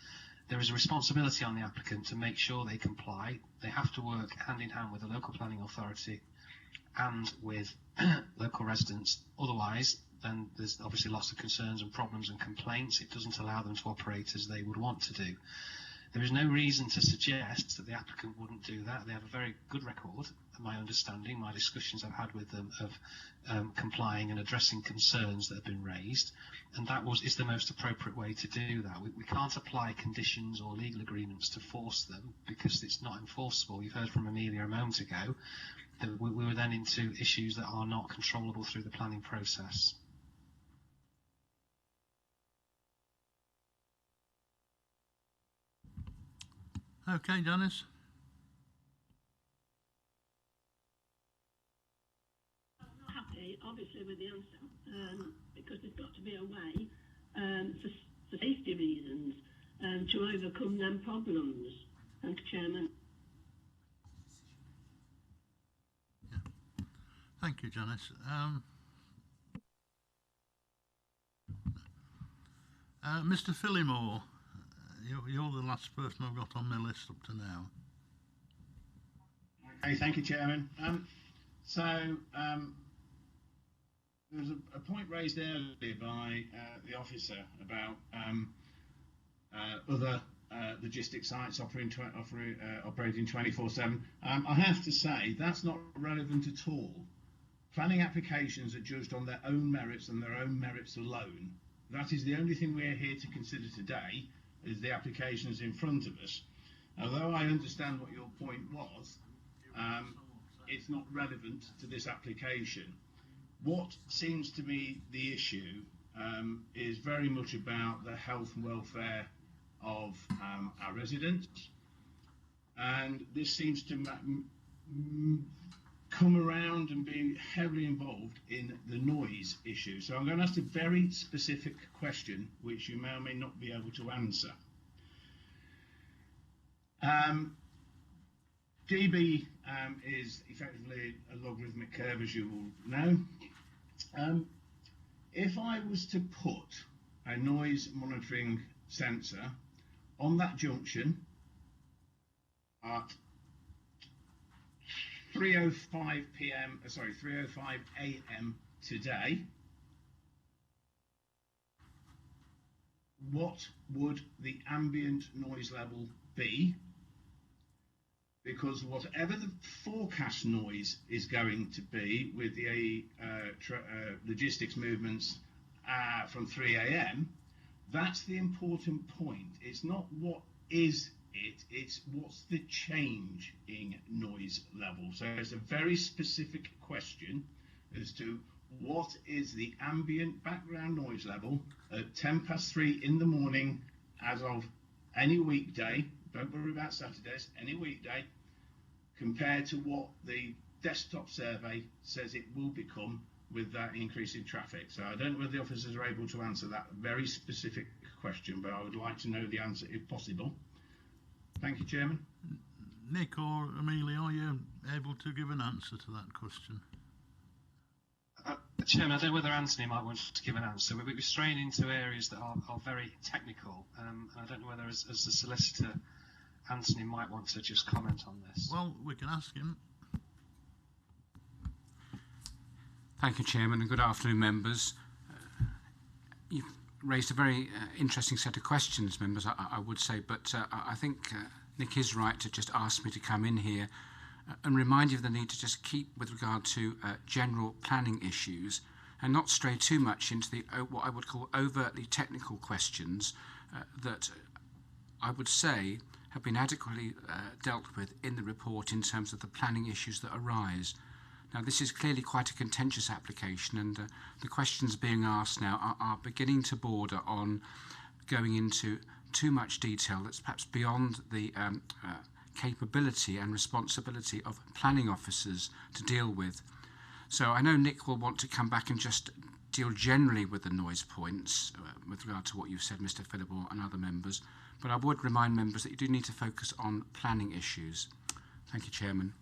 There is a responsibility on the applicant to make sure they comply. They have to work hand in hand with the local planning authority and with local residents. Otherwise, then there's obviously lots of concerns and problems and complaints. It doesn't allow them to operate as they would want to do. There is no reason to suggest that the applicant wouldn't do that. They have a very good record, my understanding, my discussions I've had with them of complying and addressing concerns that have been raised, and that is the most appropriate way to do that. We can't apply conditions or legal agreements to force them because it's not enforceable. You've heard from Amelia a moment ago that we were then into issues that are not controllable through the planning process. Okay, Dennis. I'm not happy, obviously, with the answer, because there's got to be a way, for safety reasons, to overcome them problems. Thank you, Chairman. Yeah. Thank you, Janice. Mr. Phillimore, you're the last person I've got on my list up to now. Okay, thank you, Chairman. There was a point raised earlier by the officer about other logistics sites operating 24/7. I have to say that's not relevant at all. Planning applications are judged on their own merits and their own merits alone. That is the only thing we're here to consider today, is the applications in front of us. Although I understand what your point was, it's not relevant to this application. What seems to be the issue is very much about the health and welfare of our residents, and this seems to come around and be heavily involved in the noise issue. So I'm going to ask a very specific question which you may or may not be able to answer. dB is effectively a logarithmic curve, as you will know. If I was to put a noise monitoring sensor on that junction at 3:05 a.m. today, what would the ambient noise level be? Because whatever the forecast noise is going to be with the logistics movements from 3 a.m., that's the important point. It's not what is it, it's what's the change in noise level. So it's a very specific question as to what is the ambient background noise level at 3:10 in the morning as of any weekday, don't worry about Saturdays, any weekday, compared to what the desktop survey says it will become with that increase in traffic. So I don't know whether the officers are able to answer that very specific question, but I would like to know the answer if possible. Thank you, Chairman. Nick or Amelia, are you able to give an answer to that question? Chairman, I don't know whether Anthony might want to give an answer. We're straying into areas that are very technical, and I don't know whether, as the solicitor, Anthony might want to just comment on this. Well, we can ask him. Thank you, Chairman, and good afternoon, members. You've raised a very interesting set of questions, members, I would say, but I think Nick is right to just ask me to come in here and remind you of the need to just keep with regard to general planning issues and not stray too much into the what I would call overtly technical questions that I would say have been adequately dealt with in the report in terms of the planning issues that arise. Now, this is clearly quite a contentious application, and the questions being asked now are beginning to border on going into too much detail that's perhaps beyond the capability and responsibility of planning officers to deal with. So I know Nick will want to come back and just deal generally with the noise points with regard to what you've said, Mr. Philibor and other members, but I would remind members that you do need to focus on planning issues. Thank you, Chairman.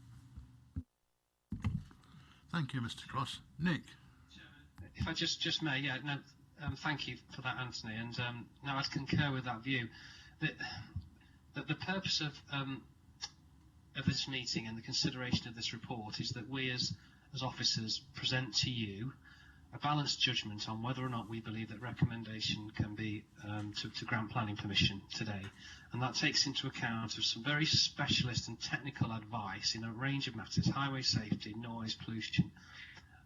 Thank you, Mr. Cross. Nick? If I just may, yeah, no, thank you for that, Anthony, and no, I'd concur with that view. The purpose of this meeting and the consideration of this report is that we as officers present to you a balanced judgment on whether or not we believe that recommendation can be to grant planning permission today, and that takes into account of some very specialist and technical advice in a range of matters: highway safety, noise, pollution,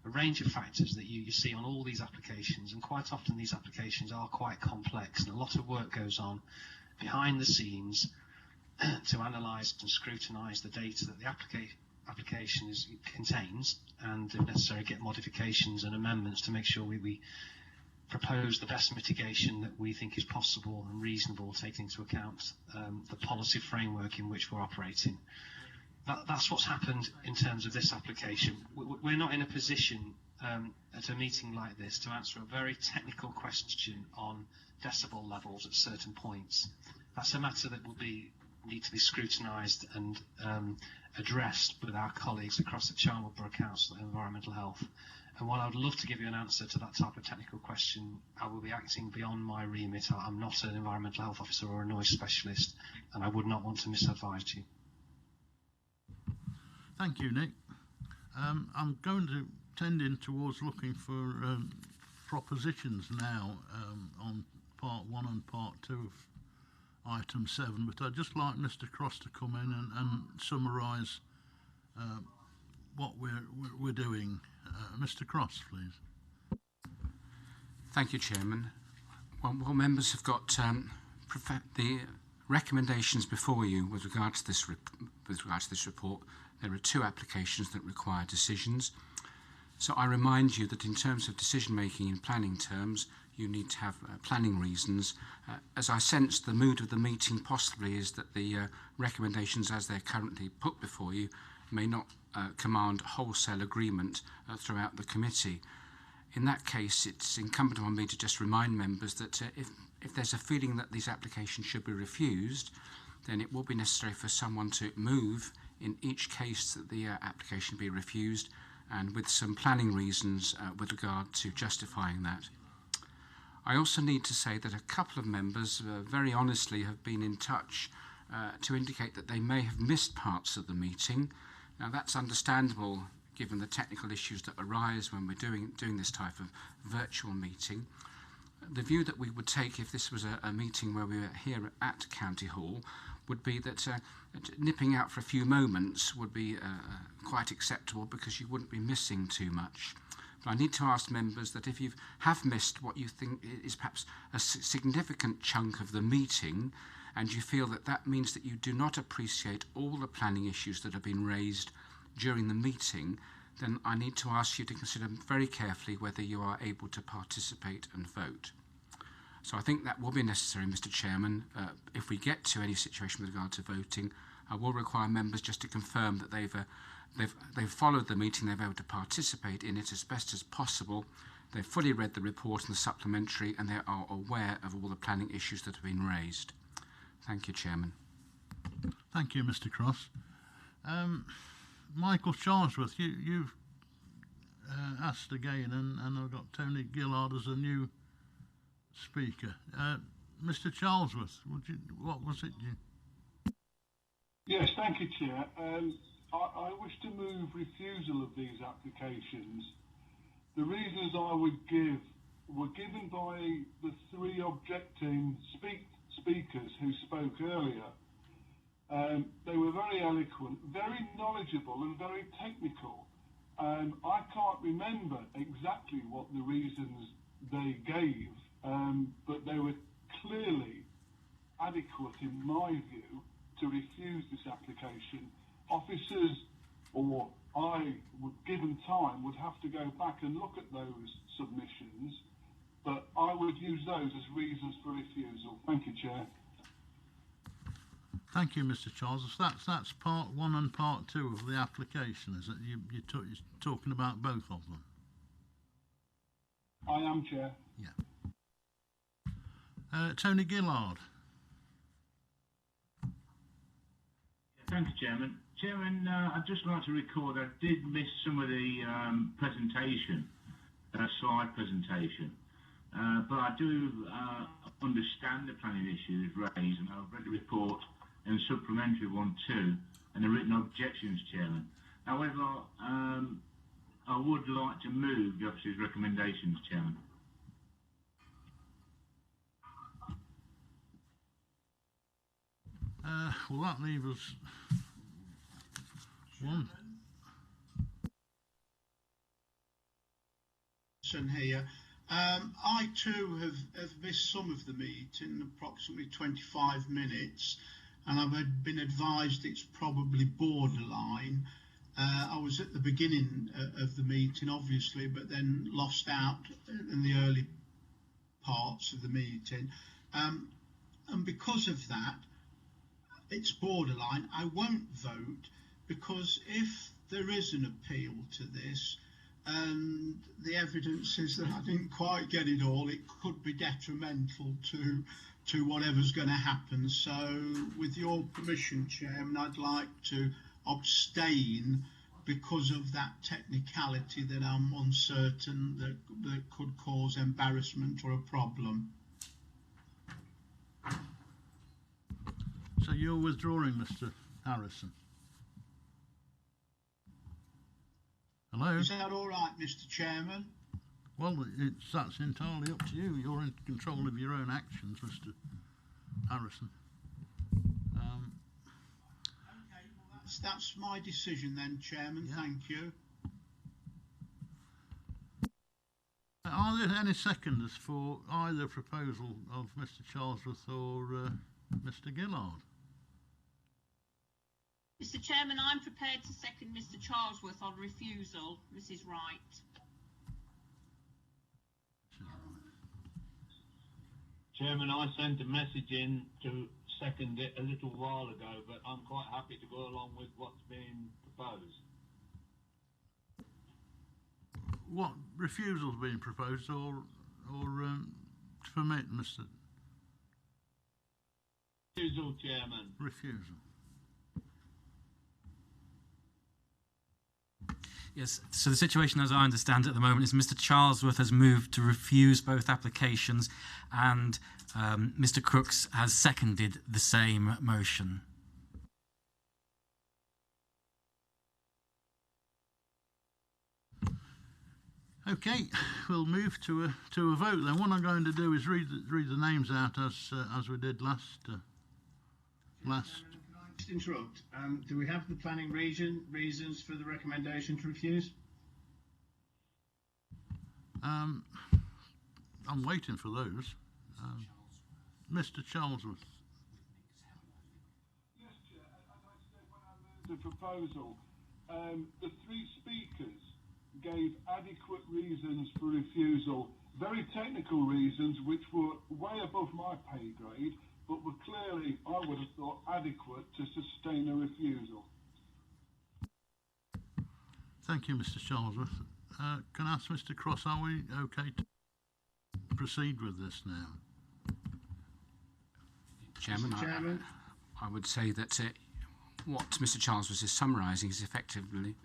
a range of factors that you see on all these applications. And quite often these applications are quite complex, and a lot of work goes on behind the scenes to analyse and scrutinise the data that the application contains, and if necessary get modifications and amendments to make sure we propose the best mitigation that we think is possible and reasonable, taking into account the policy framework in which we're operating. That's what's happened in terms of this application. We're not in a position at a meeting like this to answer a very technical question on decibel levels at certain points. That's a matter that will need to be scrutinised and addressed with our colleagues across the Charnwood Borough Council and Environmental Health. And while I would love to give you an answer to that type of technical question, I will be acting beyond my remit. I'm not an environmental health officer or a noise specialist, and I would not want to misadvise you. Thank you, Nick. I'm going to tend in towards looking for propositions now on part 1 and part 2 of item 7, but I'd just like Mr. Cross to come in and summarise what we're doing. Mr. Cross, please. Thank you, Chairman. Well, members have got the recommendations before you with regard to this report. There are 2 applications that require decisions. So I remind you that in terms of decision making in planning terms, you need to have planning reasons. As I sense, the mood of the meeting possibly is that the recommendations as they're currently put before you may not command wholesale agreement throughout the committee. In that case, it's incumbent on me to just remind members that if there's a feeling that these applications should be refused, then it will be necessary for someone to move in each case that the application be refused, and with some planning reasons with regard to justifying that. I also need to say that a couple of members very honestly have been in touch to indicate that they may have missed parts of the meeting. Now that's understandable given the technical issues that arise when we're doing this type of virtual meeting. The view that we would take if this was a meeting where we were here at County Hall would be that nipping out for a few moments would be quite acceptable, because you wouldn't be missing too much. But I need to ask members that if you have missed what you think is perhaps a significant chunk of the meeting, and you feel that that means that you do not appreciate all the planning issues that have been raised during the meeting, then I need to ask you to consider very carefully whether you are able to participate and vote. So I think that will be necessary, Mr. Chairman. If we get to any situation with regard to voting, I will require members just to confirm that they've followed the meeting, they've been able to participate in it as best as possible, they've fully read the report and the supplementary, and they are aware of all the planning issues that have been raised. Thank you, Chairman. Thank you, Mr. Cross. Michael Charlesworth, you've asked again, and I've got Tony Gillard as a new speaker. Mr. Charlesworth, what was it? Yes, thank you, Chair. I wish to move refusal of these applications. The reasons I would give were given by the 3 objecting speakers who spoke earlier. They were very eloquent, very knowledgeable and very technical. I can't remember exactly what the reasons they gave, but they were clearly adequate in my view to refuse this application. Officers, or I, given time, would have to go back and look at those submissions, but I would use those as reasons for refusal. Thank you, Chair. Thank you, Mr. Charles. That's part one and part two of the application, is it? You're talking about both of them? I am, Chair. Yeah. Tony Gillard. Thanks, Chairman. Chairman, I'd just like to record I did miss some of the presentation, slide presentation, but I do understand the planning issues raised, and I've read the report and supplementary one too, and the written objections, Chairman. However, I would like to move the officer's recommendations, Chairman. Well, that leaves us one. Here. I too have missed some of the meeting, approximately 25 minutes, and I've been advised it's probably borderline. I was at the beginning of the meeting, obviously, but then lost out in the early parts of the meeting. And because of that, it's borderline. I won't vote because if there is an appeal to this and the evidence is that I didn't quite get it all, it could be detrimental to whatever's going to happen. So with your permission, Chairman, I'd like to abstain because of that technicality that I'm uncertain that could cause embarrassment or a problem. So you're withdrawing, Mr. Harrison? Hello? Is that all right, Mr. Chairman? Well, that's entirely up to you. You're in control of your own actions, Mr. Harrison. Okay, well, that's my decision then, Chairman. Yeah. Thank you. Are there any seconders for either proposal of Mr. Charlesworth or Mr. Gillard? Mr. Chairman, I'm prepared to second Mr. Charlesworth on refusal. Mrs. Wright. Chairman, I sent a message in to second it a little while ago, but I'm quite happy to go along with what's being proposed. What refusal's being proposed, or to permit, Mr. Refusal, Chairman. Refusal. Yes, so the situation as I understand it at the moment is Mr. Charlesworth has moved to refuse both applications and Mr. Crooks has seconded the same motion. Okay, we'll move to a vote then. What I'm going to do is read the names out as we did last. Can I just interrupt? Do we have the planning reasons for the recommendation to refuse? I'm waiting for those. Mr. Charlesworth. Yes, Chair. As I said when I moved the proposal, the three speakers gave adequate reasons for refusal, very technical reasons which were way above my pay grade, but were clearly, I would have thought, adequate to sustain a refusal. Thank you, Mr. Charlesworth. Can I ask Mr. Cross, are we okay to proceed with this now? Chairman, I would say that what Mr. Charlesworth is summarising is effectively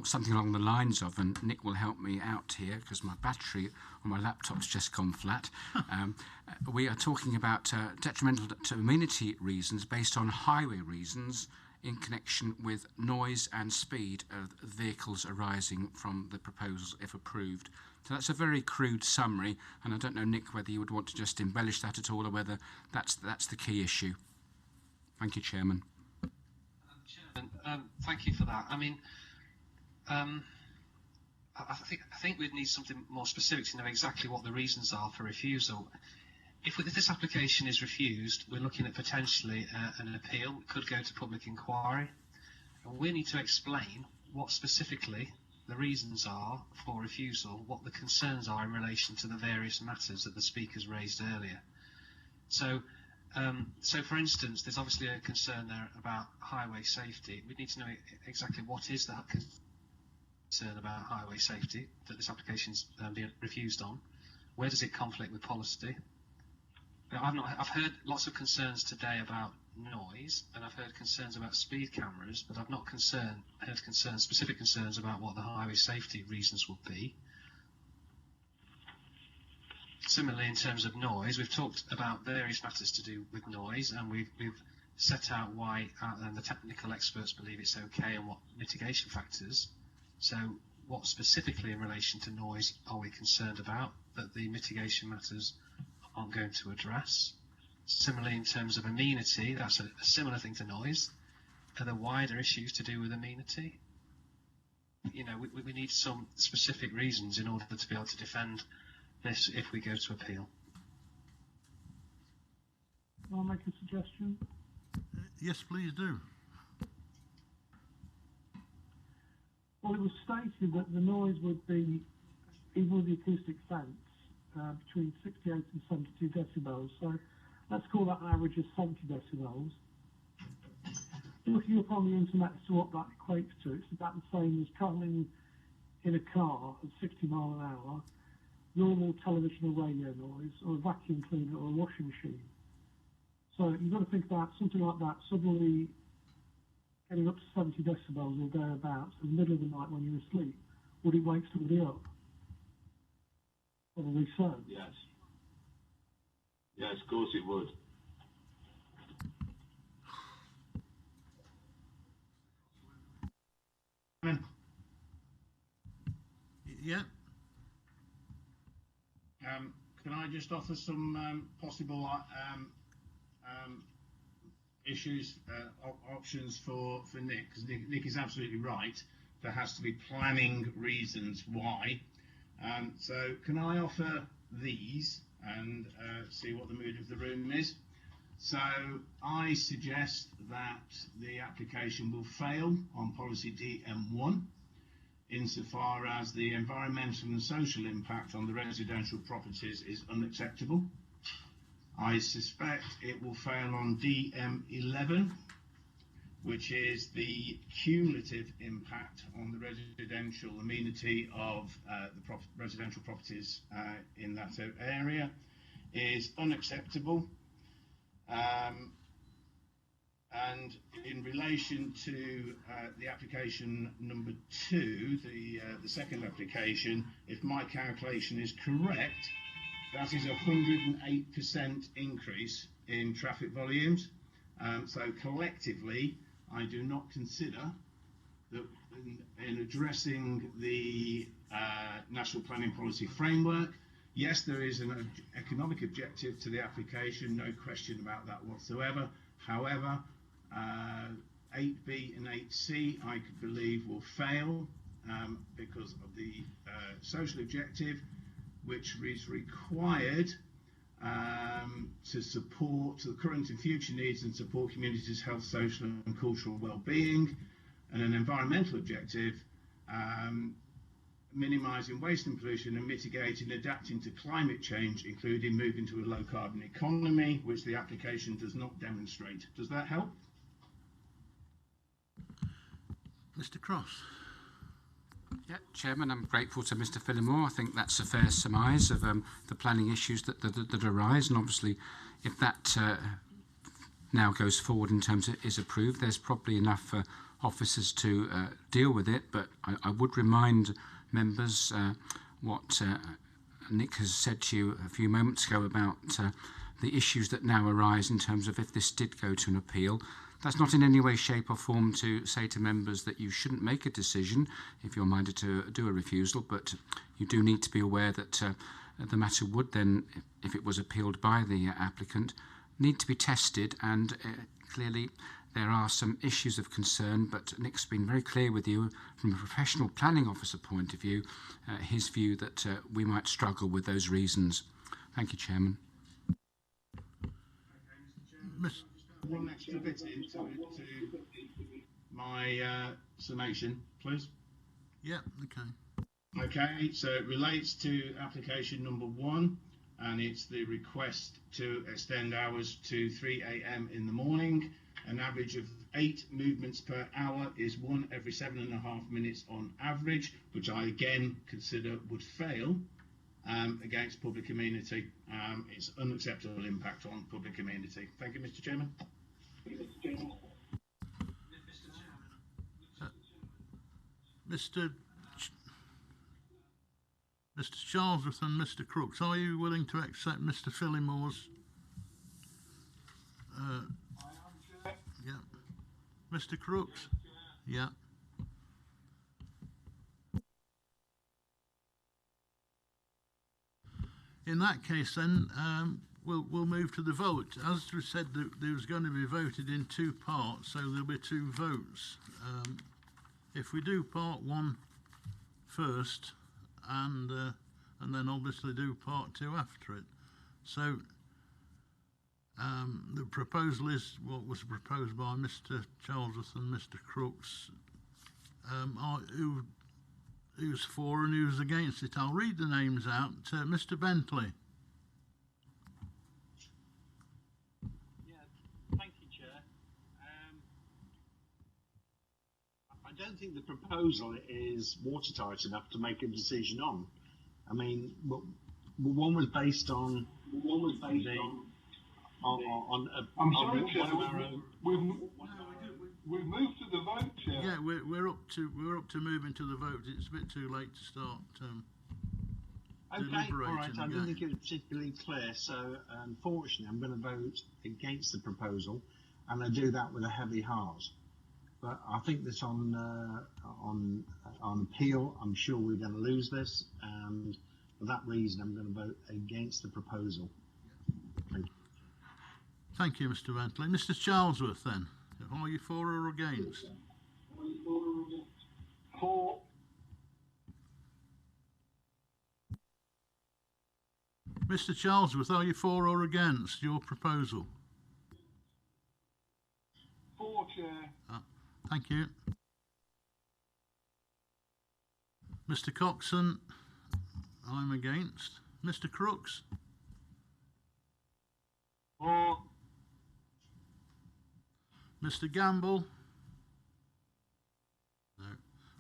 something along the lines of, and Nick will help me out here because my battery on my laptop's just gone flat. We are talking about detrimental to amenity reasons based on highway reasons in connection with noise and speed of vehicles arising from the proposals if approved. So that's a very crude summary, and I don't know, Nick, whether you would want to just embellish that at all or whether that's the key issue. Thank you, Chairman. Chairman, thank you for that. I mean, I think we'd need something more specific to know exactly what the reasons are for refusal. If this application is refused, we're looking at potentially an appeal. It could go to public inquiry. And we need to explain what specifically the reasons are for refusal, what the concerns are in relation to the various matters that the speakers raised earlier. So So, for instance, there's obviously a concern there about highway safety. We need to know exactly what is the concern about highway safety that this application's being refused on. Where does it conflict with policy? I've heard lots of concerns today about noise, and I've heard concerns about speed cameras, but I've not heard specific concerns about what the highway safety reasons would be. Similarly, in terms of noise, we've talked about various matters to do with noise, and we've set out why the technical experts believe it's okay and what mitigation factors. So what specifically in relation to noise are we concerned about that the mitigation matters aren't going to address? Similarly, in terms of amenity, that's a similar thing to noise. Are there wider issues to do with amenity? You know, we need some specific reasons in order to be able to defend this if we go to appeal. Can I make a suggestion? Yes, please do. Well, it was stated that the noise would be, even with the acoustic fence, between 68 and 72 decibels. So let's call that an average of 70 decibels. Looking up on the internet as to what that equates to, it's about the same as travelling in a car at 60 miles an hour, normal television or radio noise, or a vacuum cleaner or a washing machine. So you've got to think about something like that suddenly getting up to 70 decibels or thereabouts in the middle of the night when you're asleep. Would it wake somebody up? Probably so. Yes. Yes, of course it would. Yeah. Can I just offer some possible issues, options for Nick? Because Nick is absolutely right. There has to be planning reasons why. So can I offer these and see what the mood of the room is? So I suggest that the application will fail on policy DM1 insofar as the environmental and social impact on the residential properties is unacceptable. I suspect it will fail on DM11, which is the cumulative impact on the residential amenity of the residential properties in that area is unacceptable. And in relation to the application number 2, the second application, if my calculation is correct, that is a 108% increase in traffic volumes. So collectively, I do not consider that in addressing the National Planning Policy Framework, yes, there is an economic objective to the application, no question about that whatsoever. However, 8B and 8C, I believe, will fail because of the social objective, which is required to support the current and future needs and support communities' health, social and cultural well-being, and an environmental objective, minimising waste and pollution and mitigating, adapting to climate change, including moving to a low-carbon economy, which the application does not demonstrate. Does that help? Mr. Cross. Yeah, Chairman, I'm grateful to Mr. Phillimore. I think that's a fair surmise of the planning issues that arise, and obviously if that now goes forward in terms of is approved, there's probably enough officers to deal with it, but I would remind members what Nick has said to you a few moments ago about the issues that now arise in terms of if this did go to an appeal. That's not in any way, shape or form to say to members that you shouldn't make a decision if you're minded to do a refusal, but you do need to be aware that the matter would then, if it was appealed by the applicant, need to be tested, and clearly there are some issues of concern, but Nick's been very clear with you from a professional planning officer point of view, his view that we might struggle with those reasons. Thank you, Chairman. One extra bit into my summation, please. Yeah, okay. Okay, so it relates to application number 1. and it's the request to extend hours to 3 a.m. in the morning. An average of 8 movements per hour is 1 every 7.5 minutes on average, which I again consider would fail against public amenity. It's unacceptable impact on public amenity. Thank you, Mr. Chairman. Mr. Charlesworth and Mr. Crooks, are you willing to accept Mr. Phillimore's? Yeah. Mr. Crooks? Yeah. In that case, then, we'll move to the vote. As we said, there was going to be voted in 2 parts, so there'll be 2 votes. If we do part 1 first, and then obviously do part 2 after it. So the proposal is what was proposed by Mr. Charlesworth and Mr. Crooks. Who's for and who's against it? I'll read the names out. Mr. Bentley. Yeah, thank you, Chair. I don't think the proposal is watertight enough to make a decision on. I mean, one was based on. I'm sorry, Chair. We've moved to the vote, Chair. Yeah, we're up to moving to the vote. It's a bit too late to start Okay, deliberating. all right. I again. didn't think it was particularly clear, so unfortunately, I'm going to vote against the proposal, and I do that with a heavy heart. But I think that on appeal, I'm sure we're going to lose this, and for that reason, I'm going to vote against the proposal. Thank you. Thank you, Mr. Bentley. Mr. Charlesworth, then. Are you for or against? For. Mr. Charlesworth, are you for or against your proposal? For, Chair. Thank you. Mr. Coxon, I'm against. Mr. Crooks? For. Mr. Gamble? No.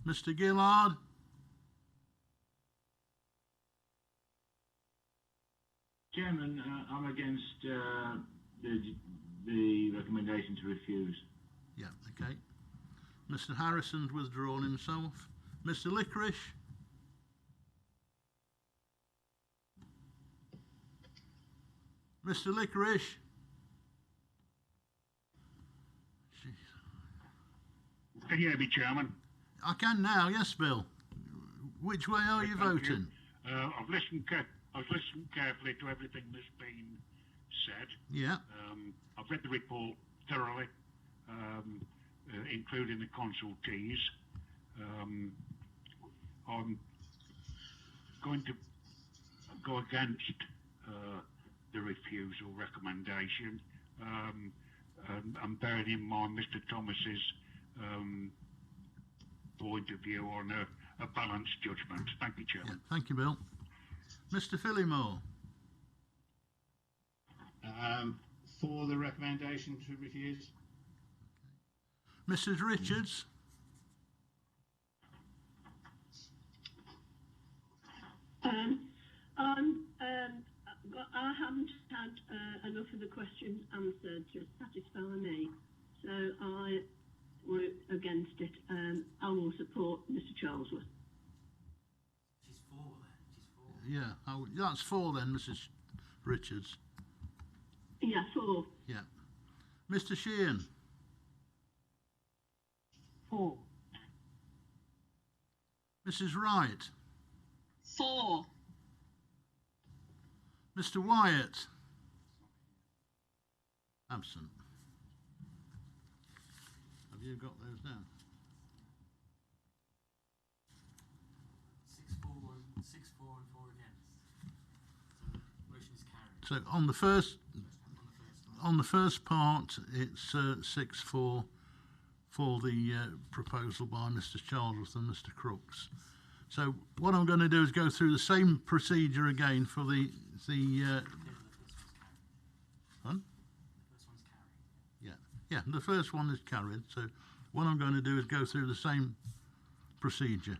Mr. Gillard? Chairman, I'm against the recommendation to refuse. Yeah, okay. Mr. Harrison's withdrawn himself. Mr. Licorice? Mr. Licorice? Can you hear me, Chairman? I can now, yes, Bill. Which way are you voting? I've listened carefully to everything that's been said. Yeah. I've read the report thoroughly, including the consultees. I'm going to go against the refusal recommendation. I'm bearing in mind Mr. Thomas's point of view on a balanced judgment. Thank you, Chairman. Yeah, thank you, Bill. Mr. Phillimore? For the recommendation to refuse. Mrs. Richards? I haven't had enough of the questions answered to satisfy me, so I were against it. I will support Mr. Charlesworth. She's for then. Yeah, that's 4 then, Mrs. Richards. Yeah, 4. Yeah. Mr. Sheehan? 4. Mrs. Wright? 4. Mr. Wyatt? Absent. Have you got those down? 6 for, and 4 against. So the motion is carried. So on the first part, it's 6-4 for the proposal by Mr. Charlesworth and Mr. Crooks. So what I'm going to do is go through the same procedure again for the the one? Yeah, the first one is carried. So what I'm going to do is go through the same procedure.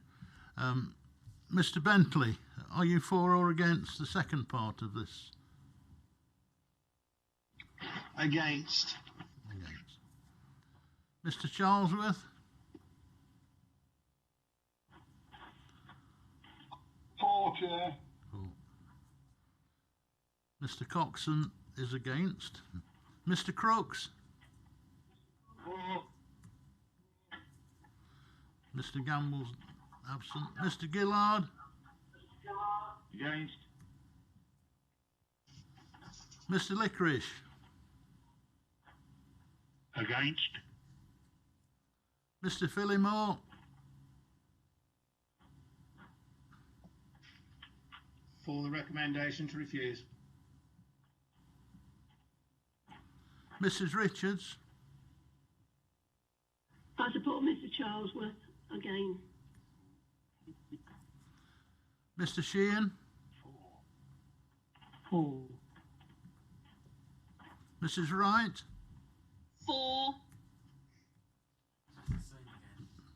Mr. Bentley, are you for or against the second part of this? Against. Against. Mr. Charlesworth? For, Chair. For. Mr. Coxon is against. Mr. Crooks? For. Mr. Gamble's absent. Mr. Gillard? Against. Mr. Licorice? Against. Mr. Phillimore? For the recommendation to refuse. Mrs. Richards? I support Mr. Charlesworth again. Mr. Sheehan? For. Mrs. Wright? For.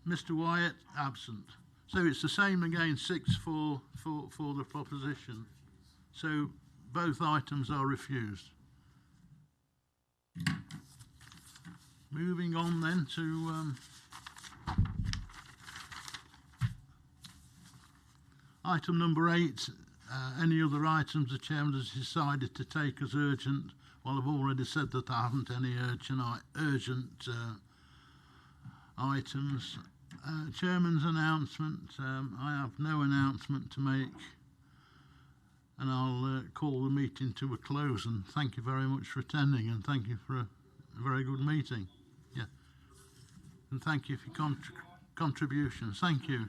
Mr. Wyatt absent. So it's the same again, 6-4 for the proposition. So both items are refused. Moving on then to item number 8. Any other items the chairman has decided to take as urgent? Well, I've already said that I haven't any urgent items. Chairman's announcement. I have no announcement to make, and I'll call the meeting to a close. And thank you very much for attending, and thank you for a very good meeting. Yeah, and thank you for your contributions. Thank you.